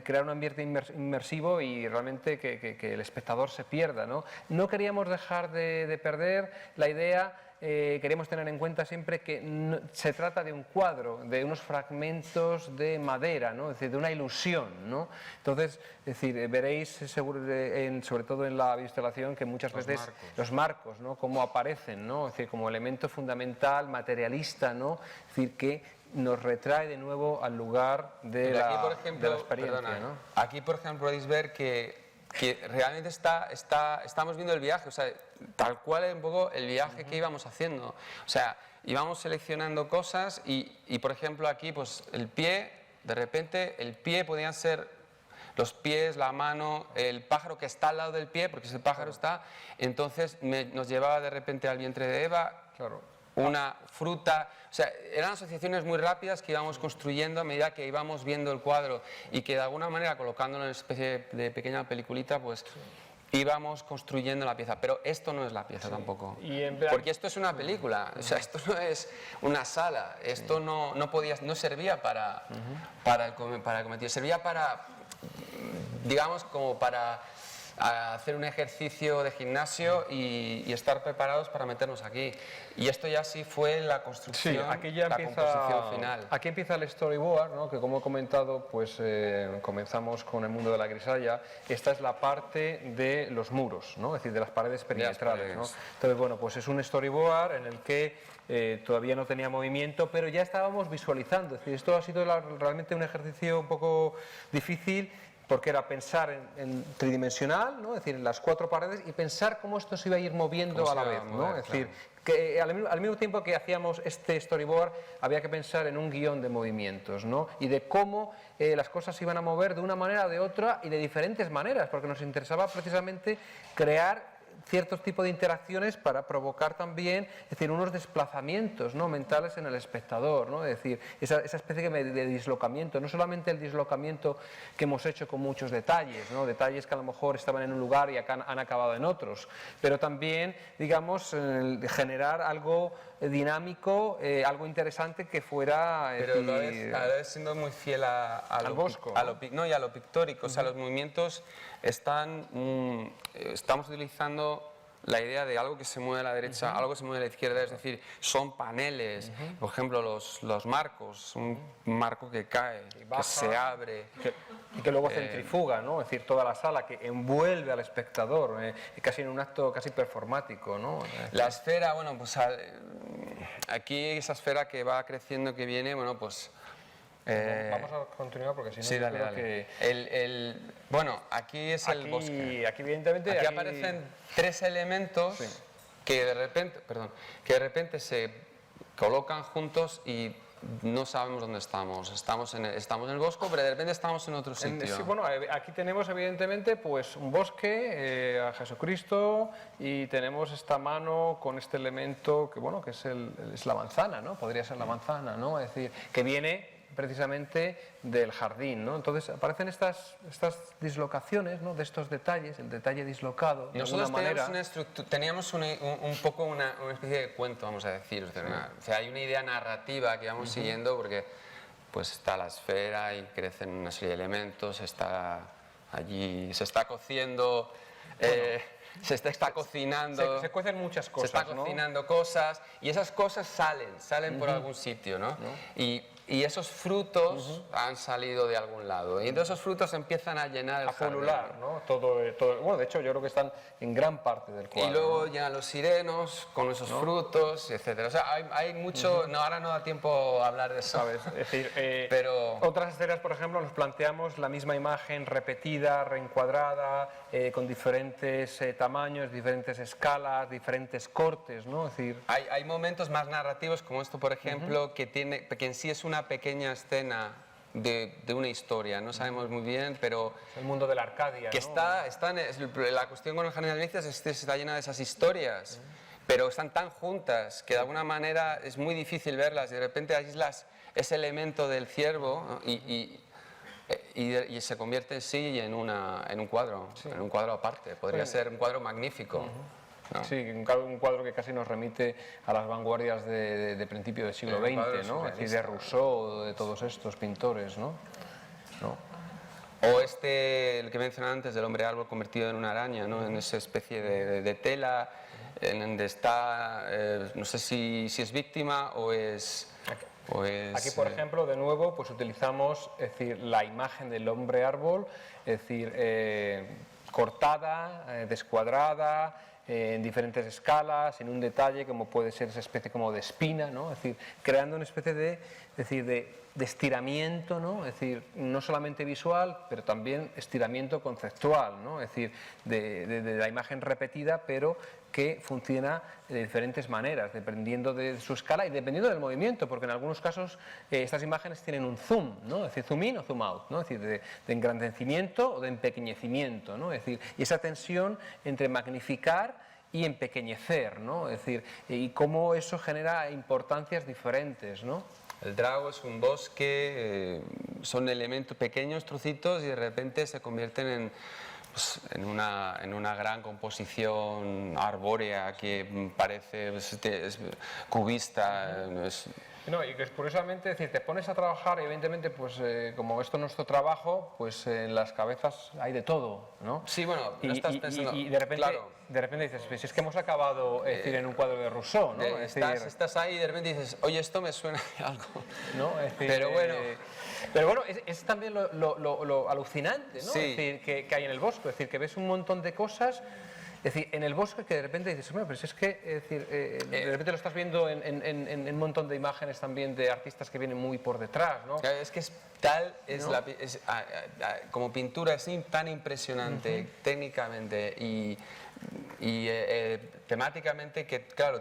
crear un ambiente inmersivo y realmente que el espectador se pierda, ¿no? No queríamos dejar de perder la idea. Queremos tener en cuenta siempre que se trata de un cuadro, de unos fragmentos de madera, ¿no? Es decir, de una ilusión, ¿no? Entonces, es decir, veréis sobre todo en la instalación que muchas veces los marcos, ¿no? Cómo aparecen, ¿no? Es decir, como elemento fundamental, materialista, ¿no? Es decir, que nos retrae de nuevo al lugar de la experiencia, ¿no? Aquí, por ejemplo, podéis ver que realmente estamos viendo el viaje, o sea, tal cual es un poco el viaje que íbamos haciendo. O sea, íbamos seleccionando cosas y por ejemplo, aquí, pues el pie, de repente, el pie podían ser los pies, la mano, el pájaro que está al lado del pie, porque ese pájaro está, entonces nos llevaba de repente al vientre de Eva. Claro. Una fruta, o sea, eran asociaciones muy rápidas que íbamos construyendo a medida que íbamos viendo el cuadro y que de alguna manera colocándolo en una especie de pequeña peliculita, pues íbamos construyendo la pieza. Pero esto no es la pieza tampoco, porque esto es una película, o sea, esto no es una sala, esto no servía para el cometido, servía para, digamos, como para hacer un ejercicio de gimnasio y estar preparados para meternos aquí. Y esto ya sí fue la construcción, aquí ya la composición final. Aquí empieza el storyboard, ¿no? Que como he comentado, pues comenzamos con el mundo de la grisalla. Esta es la parte de los muros, ¿no? Es decir, de las paredes perimetrales, ¿no? Entonces, bueno, pues es un storyboard en el que todavía no tenía movimiento, pero ya estábamos visualizando. Es decir, esto ha sido realmente un ejercicio un poco difícil, porque era pensar en tridimensional, ¿no? Es decir, en las 4 paredes, y pensar cómo esto se iba a ir moviendo a la vez, ¿no? Es decir, que al mismo tiempo que hacíamos este storyboard había que pensar en un guión de movimientos, ¿no? Y de cómo las cosas se iban a mover de una manera o de otra y de diferentes maneras, porque nos interesaba precisamente crear ciertos tipos de interacciones para provocar también, es decir, unos desplazamientos, ¿no?, mentales en el espectador, ¿no? Es decir, esa especie de dislocamiento, no solamente el dislocamiento que hemos hecho con muchos detalles, ¿no?, detalles que a lo mejor estaban en un lugar y acá han acabado en otros, pero también, digamos, generar algo dinámico, algo interesante que fuera... Pero a la vez siendo muy fiel al bosco, ¿no? Y a lo pictórico, o sea, los movimientos estamos utilizando la idea de algo que se mueve a la derecha, algo que se mueve a la izquierda, es decir, son paneles, por ejemplo, los marcos, un marco que cae, que se abre. Y que luego centrifuga, ¿no? Es decir, toda la sala que envuelve al espectador, casi en un acto casi performático, ¿no? La esfera, bueno, pues aquí esa esfera que va creciendo, que viene, bueno, pues... Vamos a continuar porque si no, sí, dale, dale. Bueno, aquí es el bosque. Aquí evidentemente... Aquí aparecen 3 elementos que de repente se colocan juntos y no sabemos dónde estamos. Estamos en el bosque, pero de repente estamos en otro sitio. Sí, bueno, aquí tenemos evidentemente pues un bosque, a Jesucristo, y tenemos esta mano con este elemento que, bueno, que es la manzana, ¿no? Podría ser la manzana, ¿no? Es decir, que viene precisamente del jardín, ¿no? Entonces aparecen estas dislocaciones, ¿no?, de estos detalles, el detalle dislocado de nosotros alguna manera. Teníamos un poco una especie de cuento, vamos a decir, o sea, hay una idea narrativa que vamos siguiendo, porque pues está la esfera y crecen una serie de elementos, está allí, se está cociendo, se está cocinando, se cuecen muchas cosas, se está cocinando cosas, y esas cosas salen por algún sitio, ¿no? Y esos frutos han salido de algún lado, y entonces esos frutos empiezan a llenar el jardín. Pulular, ¿no? Todo, bueno, de hecho yo creo que están en gran parte del cuadro. Y luego llegan los sirenos con esos frutos, etcétera. O sea, hay mucho... No, ahora no da tiempo a hablar de eso. ¿Sabes? Es decir, pero... otras escenas, por ejemplo, nos planteamos la misma imagen repetida, reencuadrada, con diferentes tamaños, diferentes escalas, diferentes cortes, ¿no? Es decir... Hay momentos más narrativos, como esto, por ejemplo, que en sí es una pequeña escena de una historia, no sabemos muy bien, pero... El mundo de la Arcadia, que ¿no? La cuestión con el Jardín de Delicias es que está llena de esas historias, pero están tan juntas que de alguna manera es muy difícil verlas, y de repente aíslas ese elemento del ciervo, ¿no? y se convierte en sí en un cuadro, en un cuadro aparte, podría ser un cuadro magnífico. ¿No? Sí, un cuadro que casi nos remite a las vanguardias de principio del siglo XX, ¿no? Es decir, de Rousseau, de todos estos pintores, ¿no? O el que mencionaba antes, del hombre árbol convertido en una araña, ¿no? En esa especie de tela, en donde está, no sé si es víctima o es... Aquí, por ejemplo, de nuevo, pues utilizamos, es decir, la imagen del hombre árbol, es decir, cortada, descuadrada, en diferentes escalas, en un detalle como puede ser esa especie como de espina, ¿no? Es decir, creando una especie de estiramiento, ¿no? Es decir, no solamente visual, pero también estiramiento conceptual, ¿no? Es decir, de la imagen repetida, pero que funciona de diferentes maneras, dependiendo de su escala y dependiendo del movimiento, porque en algunos casos estas imágenes tienen un zoom, ¿no? Es decir, zoom in o zoom out, ¿no? Es decir, de engrandecimiento o de empequeñecimiento, ¿no? Es decir, y esa tensión entre magnificar y empequeñecer, ¿no? Es decir, y cómo eso genera importancias diferentes, ¿no? El Drago es un bosque, son elementos, pequeños trocitos, y de repente se convierten en una gran composición arbórea que parece cubista. No, y que curiosamente, es decir, te pones a trabajar y evidentemente, pues como esto es nuestro trabajo, pues en las cabezas hay de todo, ¿no? Sí, bueno, no estás pensando... Y de repente, claro, dices, pues es que hemos acabado, es decir, en un cuadro de Rousseau, ¿no? Estás ahí y de repente dices, oye, esto me suena de algo. ¿No? Es decir, pero bueno... es también lo alucinante, ¿no? Sí. Es decir, que hay en el bosque, es decir, que ves un montón de cosas Es decir, en el bosque que de repente dices, bueno, pero si es que, es decir, de repente lo estás viendo en un montón de imágenes también de artistas que vienen muy por detrás, ¿no? Claro, es que como pintura es tan impresionante técnicamente y temáticamente que, claro,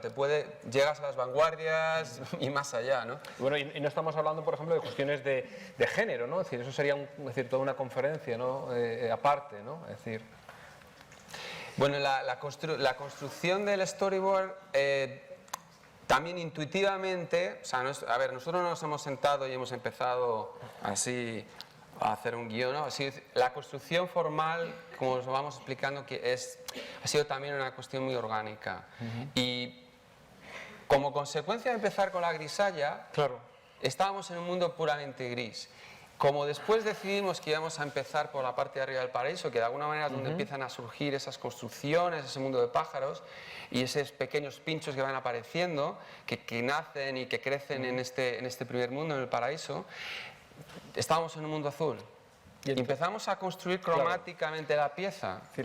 llegas a las vanguardias y más allá, ¿no? Bueno, y no estamos hablando, por ejemplo, de cuestiones de género, ¿no? Es decir, eso sería toda una conferencia, ¿no? Aparte, ¿no? Es decir... Bueno, la construcción del storyboard también intuitivamente, o sea, a ver, nosotros no nos hemos sentado y hemos empezado así a hacer un guión, ¿no? Así, la construcción formal, como os vamos explicando, ha sido también una cuestión muy orgánica. Y como consecuencia de empezar con la grisalla, claro, estábamos en un mundo puramente gris. Como después decidimos que íbamos a empezar por la parte de arriba del paraíso, que de alguna manera es donde empiezan a surgir esas construcciones, ese mundo de pájaros y esos pequeños pinchos que van apareciendo, que nacen y que crecen en este primer mundo, en el paraíso, estábamos en un mundo azul. Y empezamos a construir cromáticamente la pieza. Sí,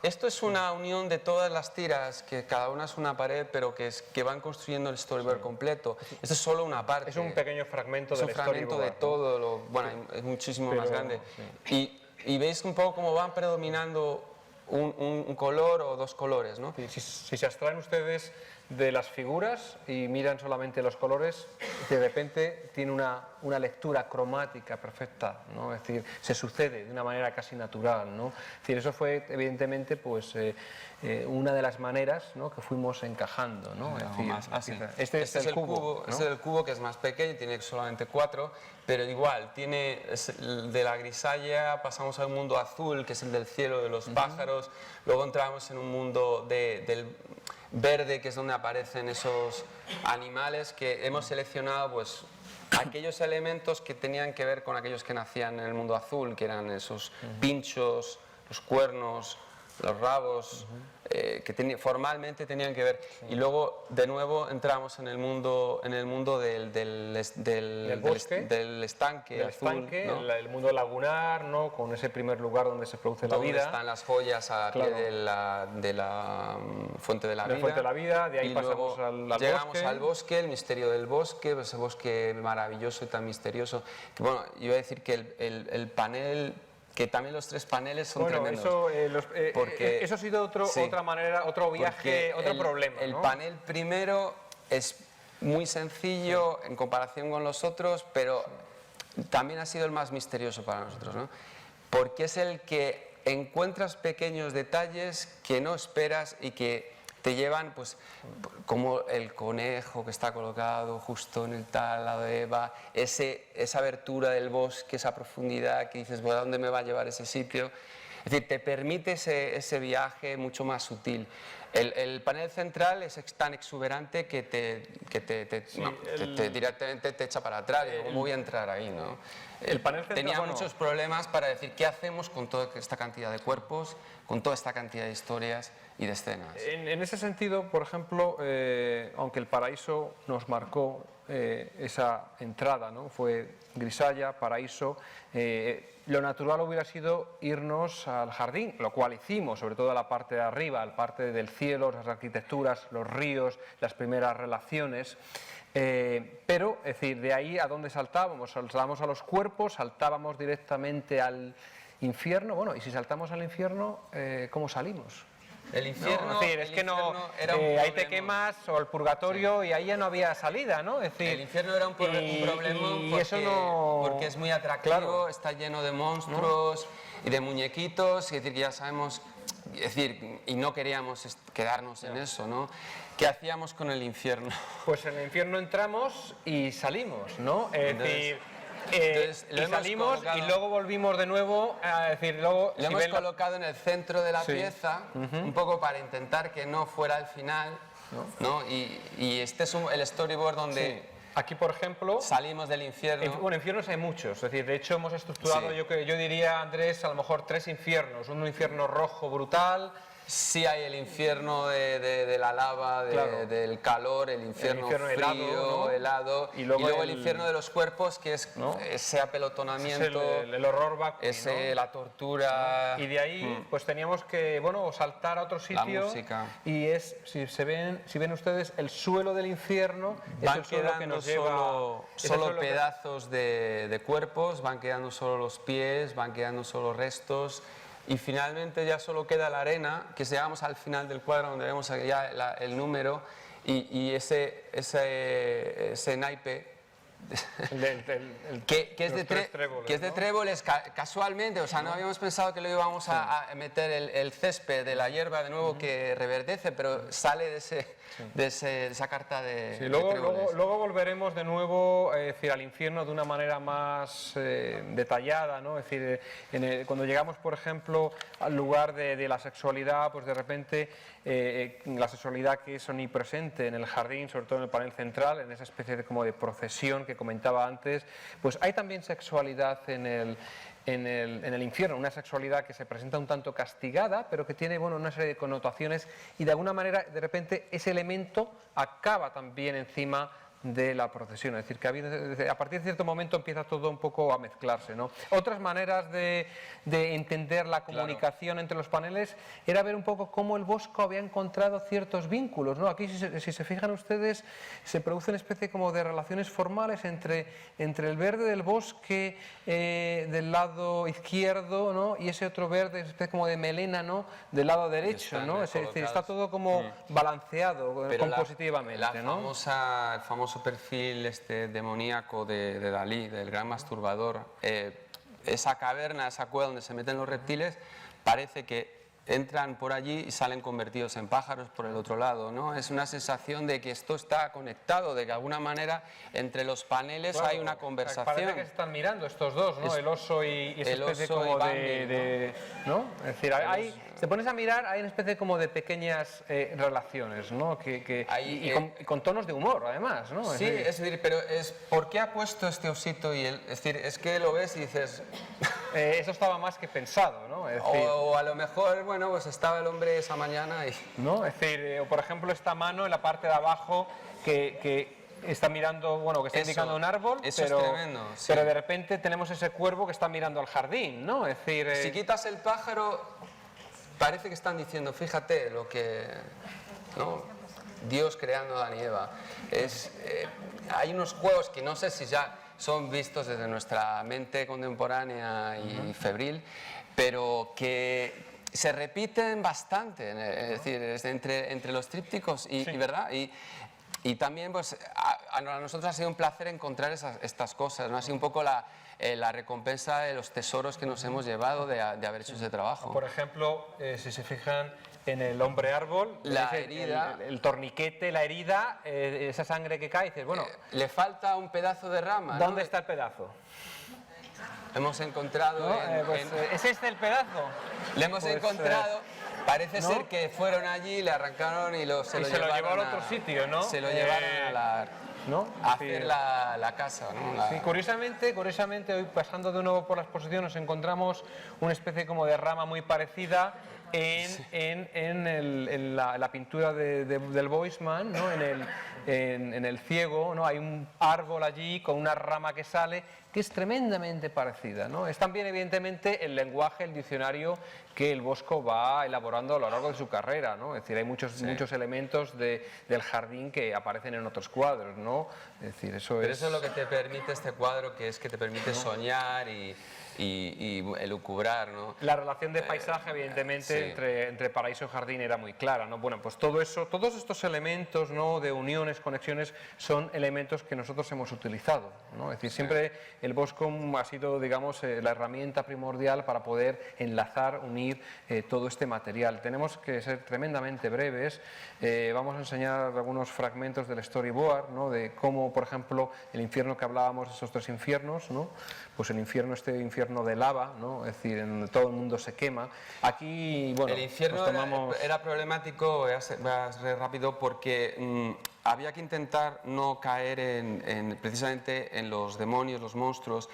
Esto es una unión de todas las tiras, que cada una es una pared, pero que van construyendo el storyboard completo. Esto es solo una parte. Es un pequeño fragmento del storyboard. Es un fragmento de todo, bueno, es muchísimo más grande. Sí. Y veis un poco cómo van predominando un color o dos colores, ¿no? Sí, si se abstraen ustedes de las figuras y miran solamente los colores, de repente tiene una lectura cromática perfecta, ¿no? Es decir, se sucede de una manera casi natural, ¿no? Es decir, eso fue evidentemente pues una de las maneras, ¿no?, que fuimos encajando, ¿no? Es decir, este es el cubo, ¿no? Este es el cubo, que es más pequeño, tiene solamente 4, pero igual, de la grisalla pasamos a un mundo azul, que es el del cielo, de los pájaros, luego entramos en un mundo del verde, que es donde aparecen esos animales, que hemos seleccionado pues aquellos elementos que tenían que ver con aquellos que nacían en el mundo azul, que eran esos pinchos, los cuernos, los rabos, que formalmente tenían que ver. Y luego, de nuevo, entramos en el mundo del estanque azul, ¿no? El mundo lagunar, ¿no?, con ese primer lugar donde se produce la vida. Están las joyas a pie de la fuente de la vida. Fuente de la vida, de ahí y pasamos llegamos al bosque, el misterio del bosque, ese bosque maravilloso y tan misterioso. Que, bueno, yo iba a decir que el panel, que también los 3 paneles son tremendos. Eso ha sido otra manera, otro viaje, otro problema, ¿no? El panel primero es muy sencillo en comparación con los otros, pero también ha sido el más misterioso para nosotros, ¿no? Porque es el que encuentras pequeños detalles que no esperas y que te llevan, pues, como el conejo que está colocado justo en el tal lado de Eva, esa abertura del bosque, esa profundidad que dices, bueno, ¿a dónde me va a llevar ese sitio? Es decir, te permite ese viaje mucho más sutil. El panel central es tan exuberante que directamente te echa para atrás. ¿Cómo voy a entrar ahí, no? El panel central, tenía muchos problemas para decir qué hacemos con toda esta cantidad de cuerpos, con toda esta cantidad de historias y de escenas. En ese sentido, por ejemplo, aunque el paraíso nos marcó esa entrada, ¿no?, fue grisalla, paraíso, lo natural hubiera sido irnos al jardín, lo cual hicimos, sobre todo a la parte de arriba, la parte del cielo, las arquitecturas, los ríos, las primeras relaciones. Pero, es decir, de ahí a dónde saltábamos, saltábamos a los cuerpos, saltábamos directamente al infierno. Bueno, y si saltamos al infierno, ¿cómo salimos? El infierno, no, es decir, era un ahí te quemas, o el purgatorio, y ahí ya no había salida, ¿no? Es decir, el infierno era un problema porque es muy atractivo, claro. Está lleno de monstruos y de muñequitos, es decir, que ya sabemos, es decir, y no queríamos quedarnos en eso, ¿no? ¿Qué hacíamos con el infierno? Pues en el infierno entramos y salimos, ¿no? Es decir, y salimos y luego volvimos de nuevo a decir, luego lo hemos colocado en el centro de la pieza, un poco para intentar que no fuera el final, ¿no? Y este es el storyboard donde aquí, por ejemplo, salimos del infierno. Bueno, infiernos hay muchos, es decir, de hecho hemos estructurado, yo diría, Andrés, a lo mejor 3 infiernos. Un infierno rojo brutal, sí hay el infierno de la lava, Claro. del calor, el infierno frío, helado, ¿no? helado, Y y luego luego el infierno de los cuerpos, que es ¿no? ese apelotonamiento, el horror vacui, ¿no? la tortura. Y de ahí pues teníamos que, bueno, saltar a otro sitio. música. Y es, si ven ustedes, el suelo del infierno es Van el suelo que quedando nos lleva... es el solo suelo que- pedazos de cuerpos, van quedando solo los pies, van quedando solo restos, y finalmente ya solo queda la arena, que llegamos al final del cuadro donde vemos ya el número, y ese naipe que es de tréboles, casualmente, o sea, no habíamos pensado que lo íbamos a meter el césped de la hierba de nuevo que reverdece, pero sale de esa carta de, Sí, de luego tréboles. volveremos de nuevo es decir, al infierno de una manera más detallada, ¿no? Es decir, cuando llegamos, por ejemplo, al lugar de la sexualidad, pues de repente la sexualidad que es omnipresente en el jardín, sobre todo en el panel central, en esa especie de, como de procesión que comentaba antes, pues hay también sexualidad en el infierno, una sexualidad que se presenta un tanto castigada, pero que tiene, bueno, una serie de connotaciones y de alguna manera, de repente, ese elemento acaba también encima de la procesión, es decir, que a partir de cierto momento empieza todo un poco a mezclarse, ¿no? Otras maneras de entender la comunicación entre los paneles era ver un poco cómo el Bosco había encontrado ciertos vínculos, ¿no? Aquí, si se fijan ustedes, se produce una especie como de relaciones formales entre el verde del bosque del lado izquierdo, ¿no? Y ese otro verde, especie como de melena, ¿no? Del lado derecho, ¿no? Es decir, está todo como balanceado compositivamente, ¿no? El famoso perfil demoníaco de Dalí, del gran masturbador, esa caverna, esa cueva donde se meten los reptiles, parece que entran por allí y salen convertidos en pájaros por el otro lado, ¿no? Es una sensación de que esto está conectado, de que de alguna manera entre los paneles hay una conversación. Parece que se están mirando estos dos, ¿no? El oso y esa especie oso como y Bambi, ¿no? Es decir, si te pones a mirar, hay una especie como de pequeñas relaciones, ¿no? Y con tonos de humor, además, ¿no? Sí, es decir, pero ¿por qué ha puesto este osito y él? Es decir, es que lo ves y dices... eso estaba más que pensado, ¿no? Es decir, o a lo mejor, bueno, pues estaba el hombre esa mañana y... ¿no? Es decir, o por ejemplo esta mano en la parte de abajo que está mirando, bueno, que está indicando un árbol, eso pero, es tremendo, sí. pero de repente tenemos ese cuervo que está mirando al jardín, ¿no? Es decir... Si quitas el pájaro, parece que están diciendo, fíjate lo que... ¿no? Dios creando a Adán y Eva. Hay unos juegos que no sé si ya son vistos desde nuestra mente contemporánea y febril, pero que se repiten bastante, es decir, entre los trípticos y ¿verdad? Y también pues a nosotros ha sido un placer encontrar estas cosas, ¿no? Ha sido un poco la recompensa de los tesoros que nos hemos llevado de haber hecho ese trabajo. Por ejemplo, si se fijan en el hombre árbol, la herida, el torniquete, la herida, esa sangre que cae, dices, bueno, le falta un pedazo de rama. ¿dónde está el pedazo? Hemos encontrado... ¿No? ¿Es este el pedazo? Le hemos encontrado... Parece ser que fueron allí, le arrancaron y se lo llevaron a otro sitio, ¿no? Se lo llevaron a hacer la casa, ¿no? Sí, curiosamente, hoy pasando de nuevo por la exposición nos encontramos una especie como de rama muy parecida en la pintura del Boisman, ¿no? en el ciego, ¿no? Hay un árbol allí con una rama que sale que es tremendamente parecida, ¿no? Es también evidentemente el lenguaje, el diccionario que el Bosco va elaborando a lo largo de su carrera, ¿no? Es decir, hay muchos elementos del jardín que aparecen en otros cuadros, ¿no? Es decir, eso es lo que te permite este cuadro, que es que te permite soñar y elucubrar, ¿no? La relación de paisaje, evidentemente, entre paraíso y jardín era muy clara, ¿no? Bueno, pues todos estos elementos, ¿no? De uniones, conexiones, son elementos que nosotros hemos utilizado, ¿no? Es decir, siempre el Bosco ha sido, digamos, la herramienta primordial para poder enlazar, unir todo este material. Tenemos que ser tremendamente breves. Vamos a enseñar algunos fragmentos del storyboard, ¿no? De cómo, por ejemplo, el infierno que hablábamos, esos tres infiernos, ¿no? Pues el infierno, este infierno de lava, ¿no? Es decir, en donde todo el mundo se quema. Aquí y bueno, el infierno nos tomamos... era problemático, voy a ser rápido, porque había que intentar no caer precisamente en los demonios, los monstruos.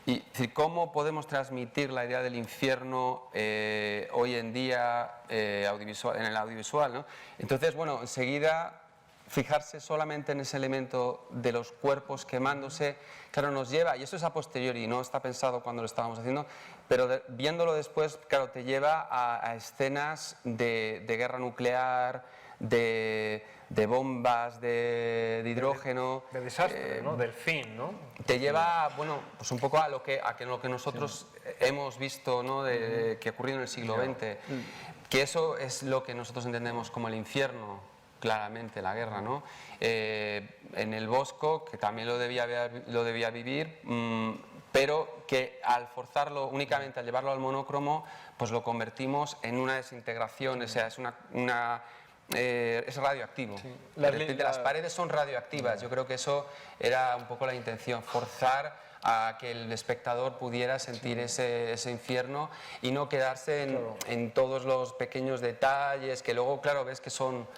Y es decir, ¿cómo podemos transmitir la idea del infierno hoy en día en el audiovisual, ¿no? Entonces, bueno, enseguida fijarse solamente en ese elemento de los cuerpos quemándose, claro, nos lleva, y eso es a posteriori, no está pensado cuando lo estábamos haciendo, pero viéndolo después, claro, te lleva a escenas de guerra nuclear, de bombas, de hidrógeno. De desastre, ¿no? Del fin, ¿no? Te lleva, bueno, pues un poco a lo que nosotros hemos visto, ¿no? Que ha ocurrido en el siglo XX, que eso es lo que nosotros entendemos como el infierno. Claramente la guerra, ¿no? En el Bosco, que también lo debía vivir, pero que al forzarlo únicamente, al llevarlo al monócromo, pues lo convertimos en una desintegración, o sea, es radioactivo. Sí. Las paredes son radioactivas, yo creo que eso era un poco la intención, forzar a que el espectador pudiera sentir ese infierno y no quedarse en todos los pequeños detalles que luego, claro, ves que son...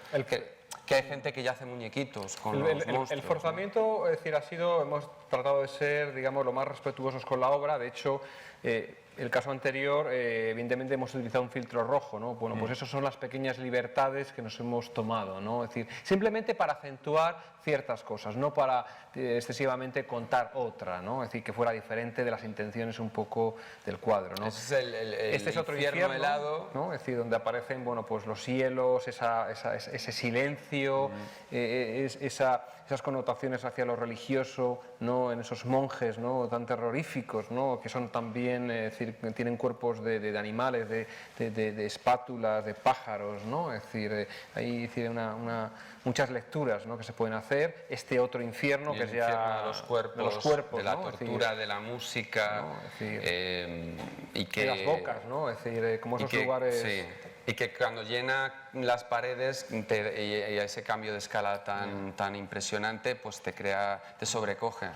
Que hay gente que ya hace muñequitos con los monstruos. El forzamiento, ¿no? Es decir, hemos tratado de ser, digamos, lo más respetuosos con la obra. De hecho, el caso anterior, evidentemente hemos utilizado un filtro rojo, ¿no? Bueno, pues esas son las pequeñas libertades que nos hemos tomado, ¿no? Es decir, simplemente para acentuar ciertas cosas, no para excesivamente contar otra, ¿no? Es decir, que fuera diferente de las intenciones un poco del cuadro, ¿no? Ese es Este es otro infierno helado, ¿no? Es decir, donde aparecen, bueno, pues los cielos, ese silencio, esas connotaciones hacia lo religioso, ¿no? En esos monjes, ¿no? Tan terroríficos, ¿no? Que son también, es decir, tienen cuerpos de animales, de espátulas, de pájaros, ¿no? Es decir, hay muchas lecturas, ¿no? Que se pueden hacer. Este otro infierno, que es ya de los cuerpos, de la tortura, de la música, ¿no? Es decir, y que de las bocas, ¿no? Es decir, como esos lugares... Sí. Y que cuando llena las paredes y ese cambio de escala tan impresionante, pues te sobrecoge.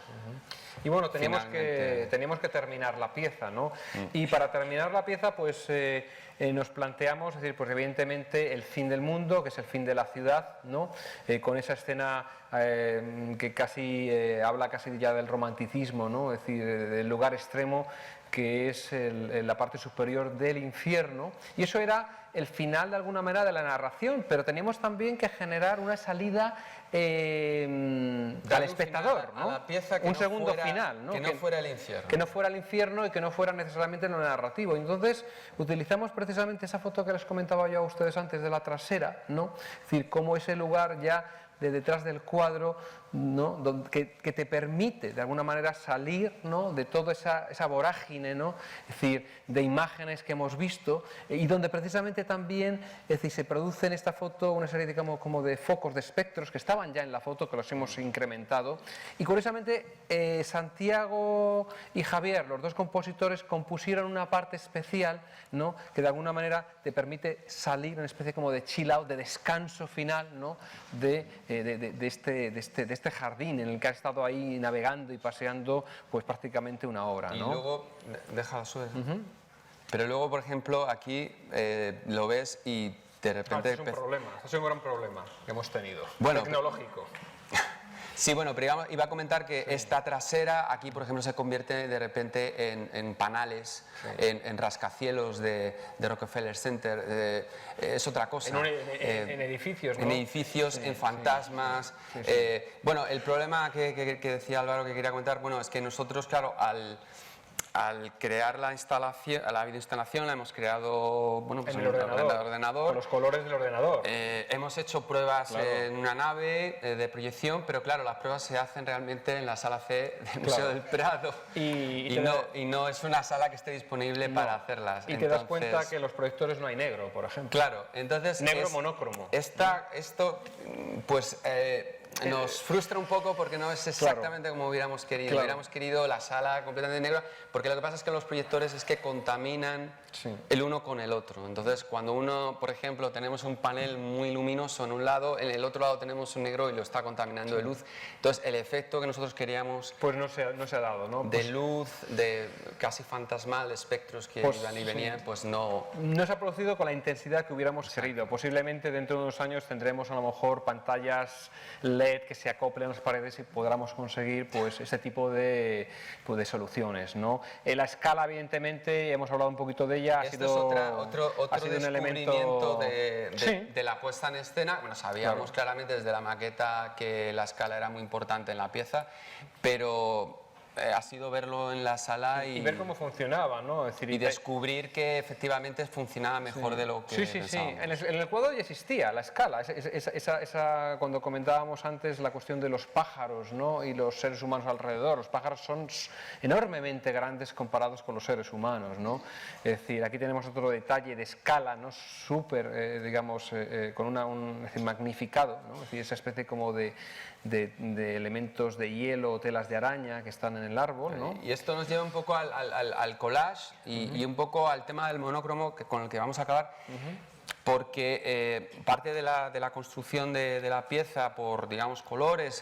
Y bueno, teníamos que terminar la pieza, ¿no? Y para terminar la pieza, pues nos planteamos, es decir, pues evidentemente el fin del mundo, que es el fin de la ciudad, ¿no? Con esa escena que casi habla casi ya del romanticismo, ¿no? Es decir, del lugar extremo, que es la parte superior del infierno, y eso era el final de alguna manera de la narración, pero teníamos también que generar una salida al espectador, ¿no? A la pieza que un segundo final, ¿no? Que no fuera el infierno. Que no fuera el infierno y que no fuera necesariamente lo narrativo. Entonces utilizamos precisamente esa foto que les comentaba yo a ustedes antes de la trasera, ¿no? Es decir, cómo ese lugar ya de detrás del cuadro, ¿no? que te permite de alguna manera salir, ¿no? De toda esa vorágine, ¿no? Es decir, de imágenes que hemos visto, y donde precisamente también, es decir, se produce en esta foto una serie, digamos, como de focos, de espectros que estaban ya en la foto, que los hemos incrementado, y curiosamente Santiago y Javier, los dos compositores, compusieron una parte especial, ¿no? Que de alguna manera te permite salir en una especie como de chill out, de descanso final, ¿no? de este jardín en el que ha estado ahí navegando y paseando pues prácticamente una hora, ¿no? Y luego, deja la suerte. Pero luego, por ejemplo, aquí lo ves y de repente... Este es un gran problema que hemos tenido, bueno, tecnológico. Sí, bueno, pero iba a comentar que esta trasera aquí, por ejemplo, se convierte de repente en panales, en rascacielos de Rockefeller Center, es otra cosa. En edificios, ¿no? En edificios, en fantasmas. Bueno, el problema que decía Álvaro que quería comentar, bueno, es que nosotros, claro, al crear la videoinstalación la hemos creado, bueno, pues en el ordenador, con los colores del ordenador. Hemos hecho pruebas en una nave de proyección, pero claro, las pruebas se hacen realmente en la sala C del Museo del Prado y no es una sala que esté disponible para hacerlas. Y te das cuenta que en los proyectores no hay negro, por ejemplo. Claro, entonces... Negro monócromo. Esto, pues nos frustra un poco porque no es exactamente como hubiéramos querido. Claro. Hubiéramos querido la sala completamente negra, porque lo que pasa es que los proyectores es que contaminan el uno con el otro. Entonces, cuando uno, por ejemplo, tenemos un panel muy luminoso en un lado, en el otro lado tenemos un negro y lo está contaminando de luz. Entonces, el efecto que nosotros queríamos... Pues no se ha dado, ¿no? De luz, de casi fantasmal, de espectros que iban y venían, pues no... No se ha producido con la intensidad que hubiéramos querido. Posiblemente dentro de unos años tendremos a lo mejor pantallas LED que se acoplen a las paredes y podamos conseguir pues ese tipo de soluciones, ¿no? La escala, evidentemente, hemos hablado un poquito de ella, Esto es otro un descubrimiento Sí. de la puesta en escena. Bueno, sabíamos claramente desde la maqueta que la escala era muy importante en la pieza, pero ha sido verlo en la sala y ver cómo funcionaba, ¿no? Es decir, y descubrir que efectivamente funcionaba mejor de lo que pensábamos. Sí. En el cuadro ya existía la escala. Cuando comentábamos antes la cuestión de los pájaros, ¿no? Y los seres humanos alrededor. Los pájaros son enormemente grandes comparados con los seres humanos, ¿no? Es decir, aquí tenemos otro detalle de escala, ¿no? Súper, digamos, con es decir, magnificado, ¿no? Es decir, esa especie como de elementos de hielo o telas de araña que están en el árbol, ¿no? Y esto nos lleva un poco al collage y un poco al tema del monócromo con el que vamos a acabar, porque parte de la construcción de la pieza por, digamos, colores,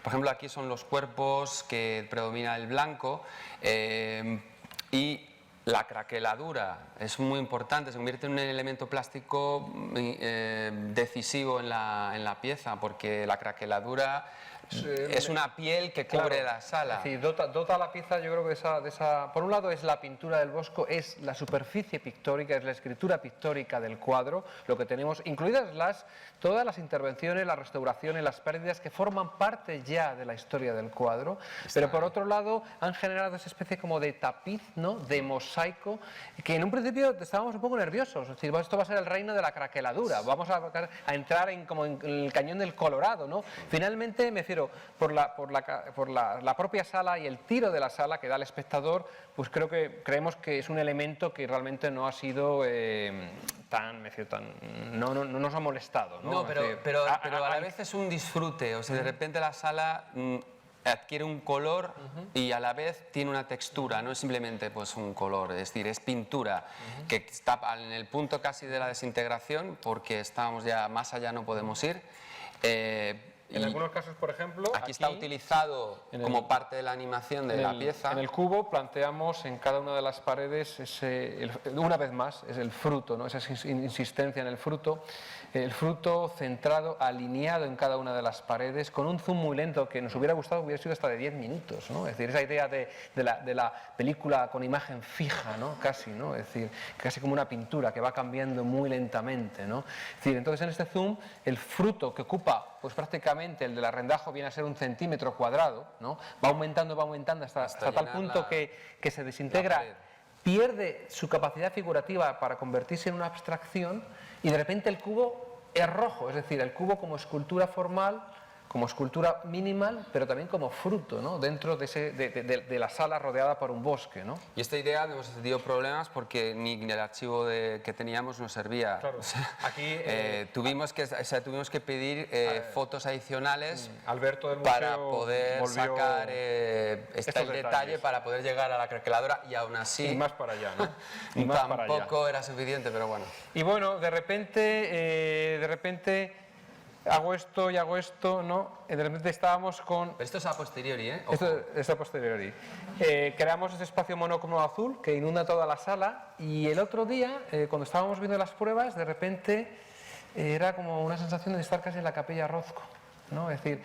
por ejemplo, aquí son los cuerpos que predomina el blanco y la craqueladura es muy importante, se convierte en un elemento plástico decisivo en la pieza, porque la craqueladura es una piel que cubre la sala. Es decir, dota la pieza, yo creo que de esa... Por un lado es la pintura del Bosco, es la superficie pictórica, es la escritura pictórica del cuadro, lo que tenemos, incluidas todas las intervenciones, las restauraciones, las pérdidas que forman parte ya de la historia del cuadro, pero por otro lado han generado esa especie como de tapiz, ¿no? De mosaico, que en un principio estábamos un poco nerviosos, es decir, esto va a ser el reino de la craqueladura, vamos a entrar como en el cañón del Colorado, ¿no? Finalmente, me refiero, por la propia sala y el tiro de la sala que da al espectador, pues creemos que es un elemento que realmente no ha sido no nos ha molestado, ¿no? No, pero a la vez es un disfrute, o sea, de repente la sala adquiere un color y a la vez tiene una textura, no es simplemente pues un color, es decir, es pintura que está en el punto casi de la desintegración, porque estábamos ya más allá, no podemos ir. En algunos casos, por ejemplo, aquí está utilizado como parte de la animación de la pieza. En el cubo planteamos en cada una de las paredes, una vez más, es el fruto, ¿no? Esa insistencia en el fruto centrado, alineado en cada una de las paredes, con un zoom muy lento que nos hubiera gustado, hubiera sido hasta de 10 minutos, ¿no? Es decir, esa idea de la película con imagen fija, ¿no? Casi, ¿no? Es decir, casi como una pintura que va cambiando muy lentamente, ¿no? Es decir, entonces en este zoom, el fruto que ocupa pues prácticamente el del arrendajo viene a ser 1 centímetro cuadrado, ¿no? Va aumentando hasta tal punto que se desintegra, pierde su capacidad figurativa para convertirse en una abstracción y de repente el cubo es rojo, es decir, el cubo como escultura formal, como escultura minimal, pero también como fruto, ¿no? Dentro de la sala rodeada por un bosque, ¿no? Y esta idea nos dio problemas porque ni el archivo que teníamos nos servía. Claro. O sea, aquí tuvimos que pedir fotos adicionales Alberto del museo para poder sacar el detalle para poder llegar a la craqueladora, y aún así... Y más para allá, ¿no? Y tampoco era suficiente, pero bueno. Y bueno, de repente hago esto y hago esto, ¿no? Y de repente estábamos con... Pero esto es a posteriori, ¿eh? Ojo. Esto es a posteriori. Creamos ese espacio monócromo azul que inunda toda la sala, y el otro día, cuando estábamos viendo las pruebas, de repente era como una sensación de estar casi en la Capella Rozco, ¿no? Es decir,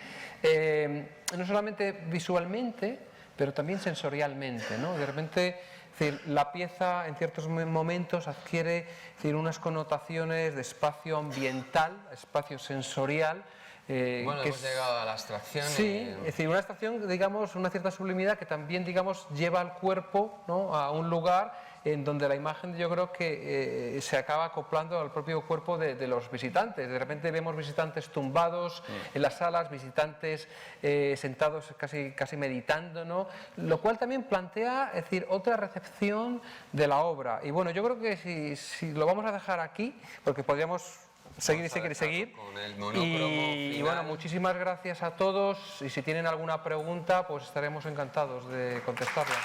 no solamente visualmente, pero también sensorialmente, ¿no? De repente... Es decir, la pieza en ciertos momentos adquiere unas connotaciones de espacio ambiental, espacio sensorial. Bueno, hemos llegado a la abstracción. Sí, es decir, una abstracción, digamos, una cierta sublimidad que también, digamos, lleva al cuerpo, ¿no? A un lugar en donde la imagen, yo creo que se acaba acoplando al propio cuerpo de los visitantes. De repente vemos visitantes tumbados en las salas, visitantes sentados casi meditando, ¿no? Lo cual también plantea, es decir, otra recepción de la obra. Y bueno, yo creo que si lo vamos a dejar aquí, porque podríamos seguir y Vamos a seguir y dejarlo seguir. con el monócromo Y final. bueno, muchísimas gracias a todos y si tienen alguna pregunta pues estaremos encantados de contestarla.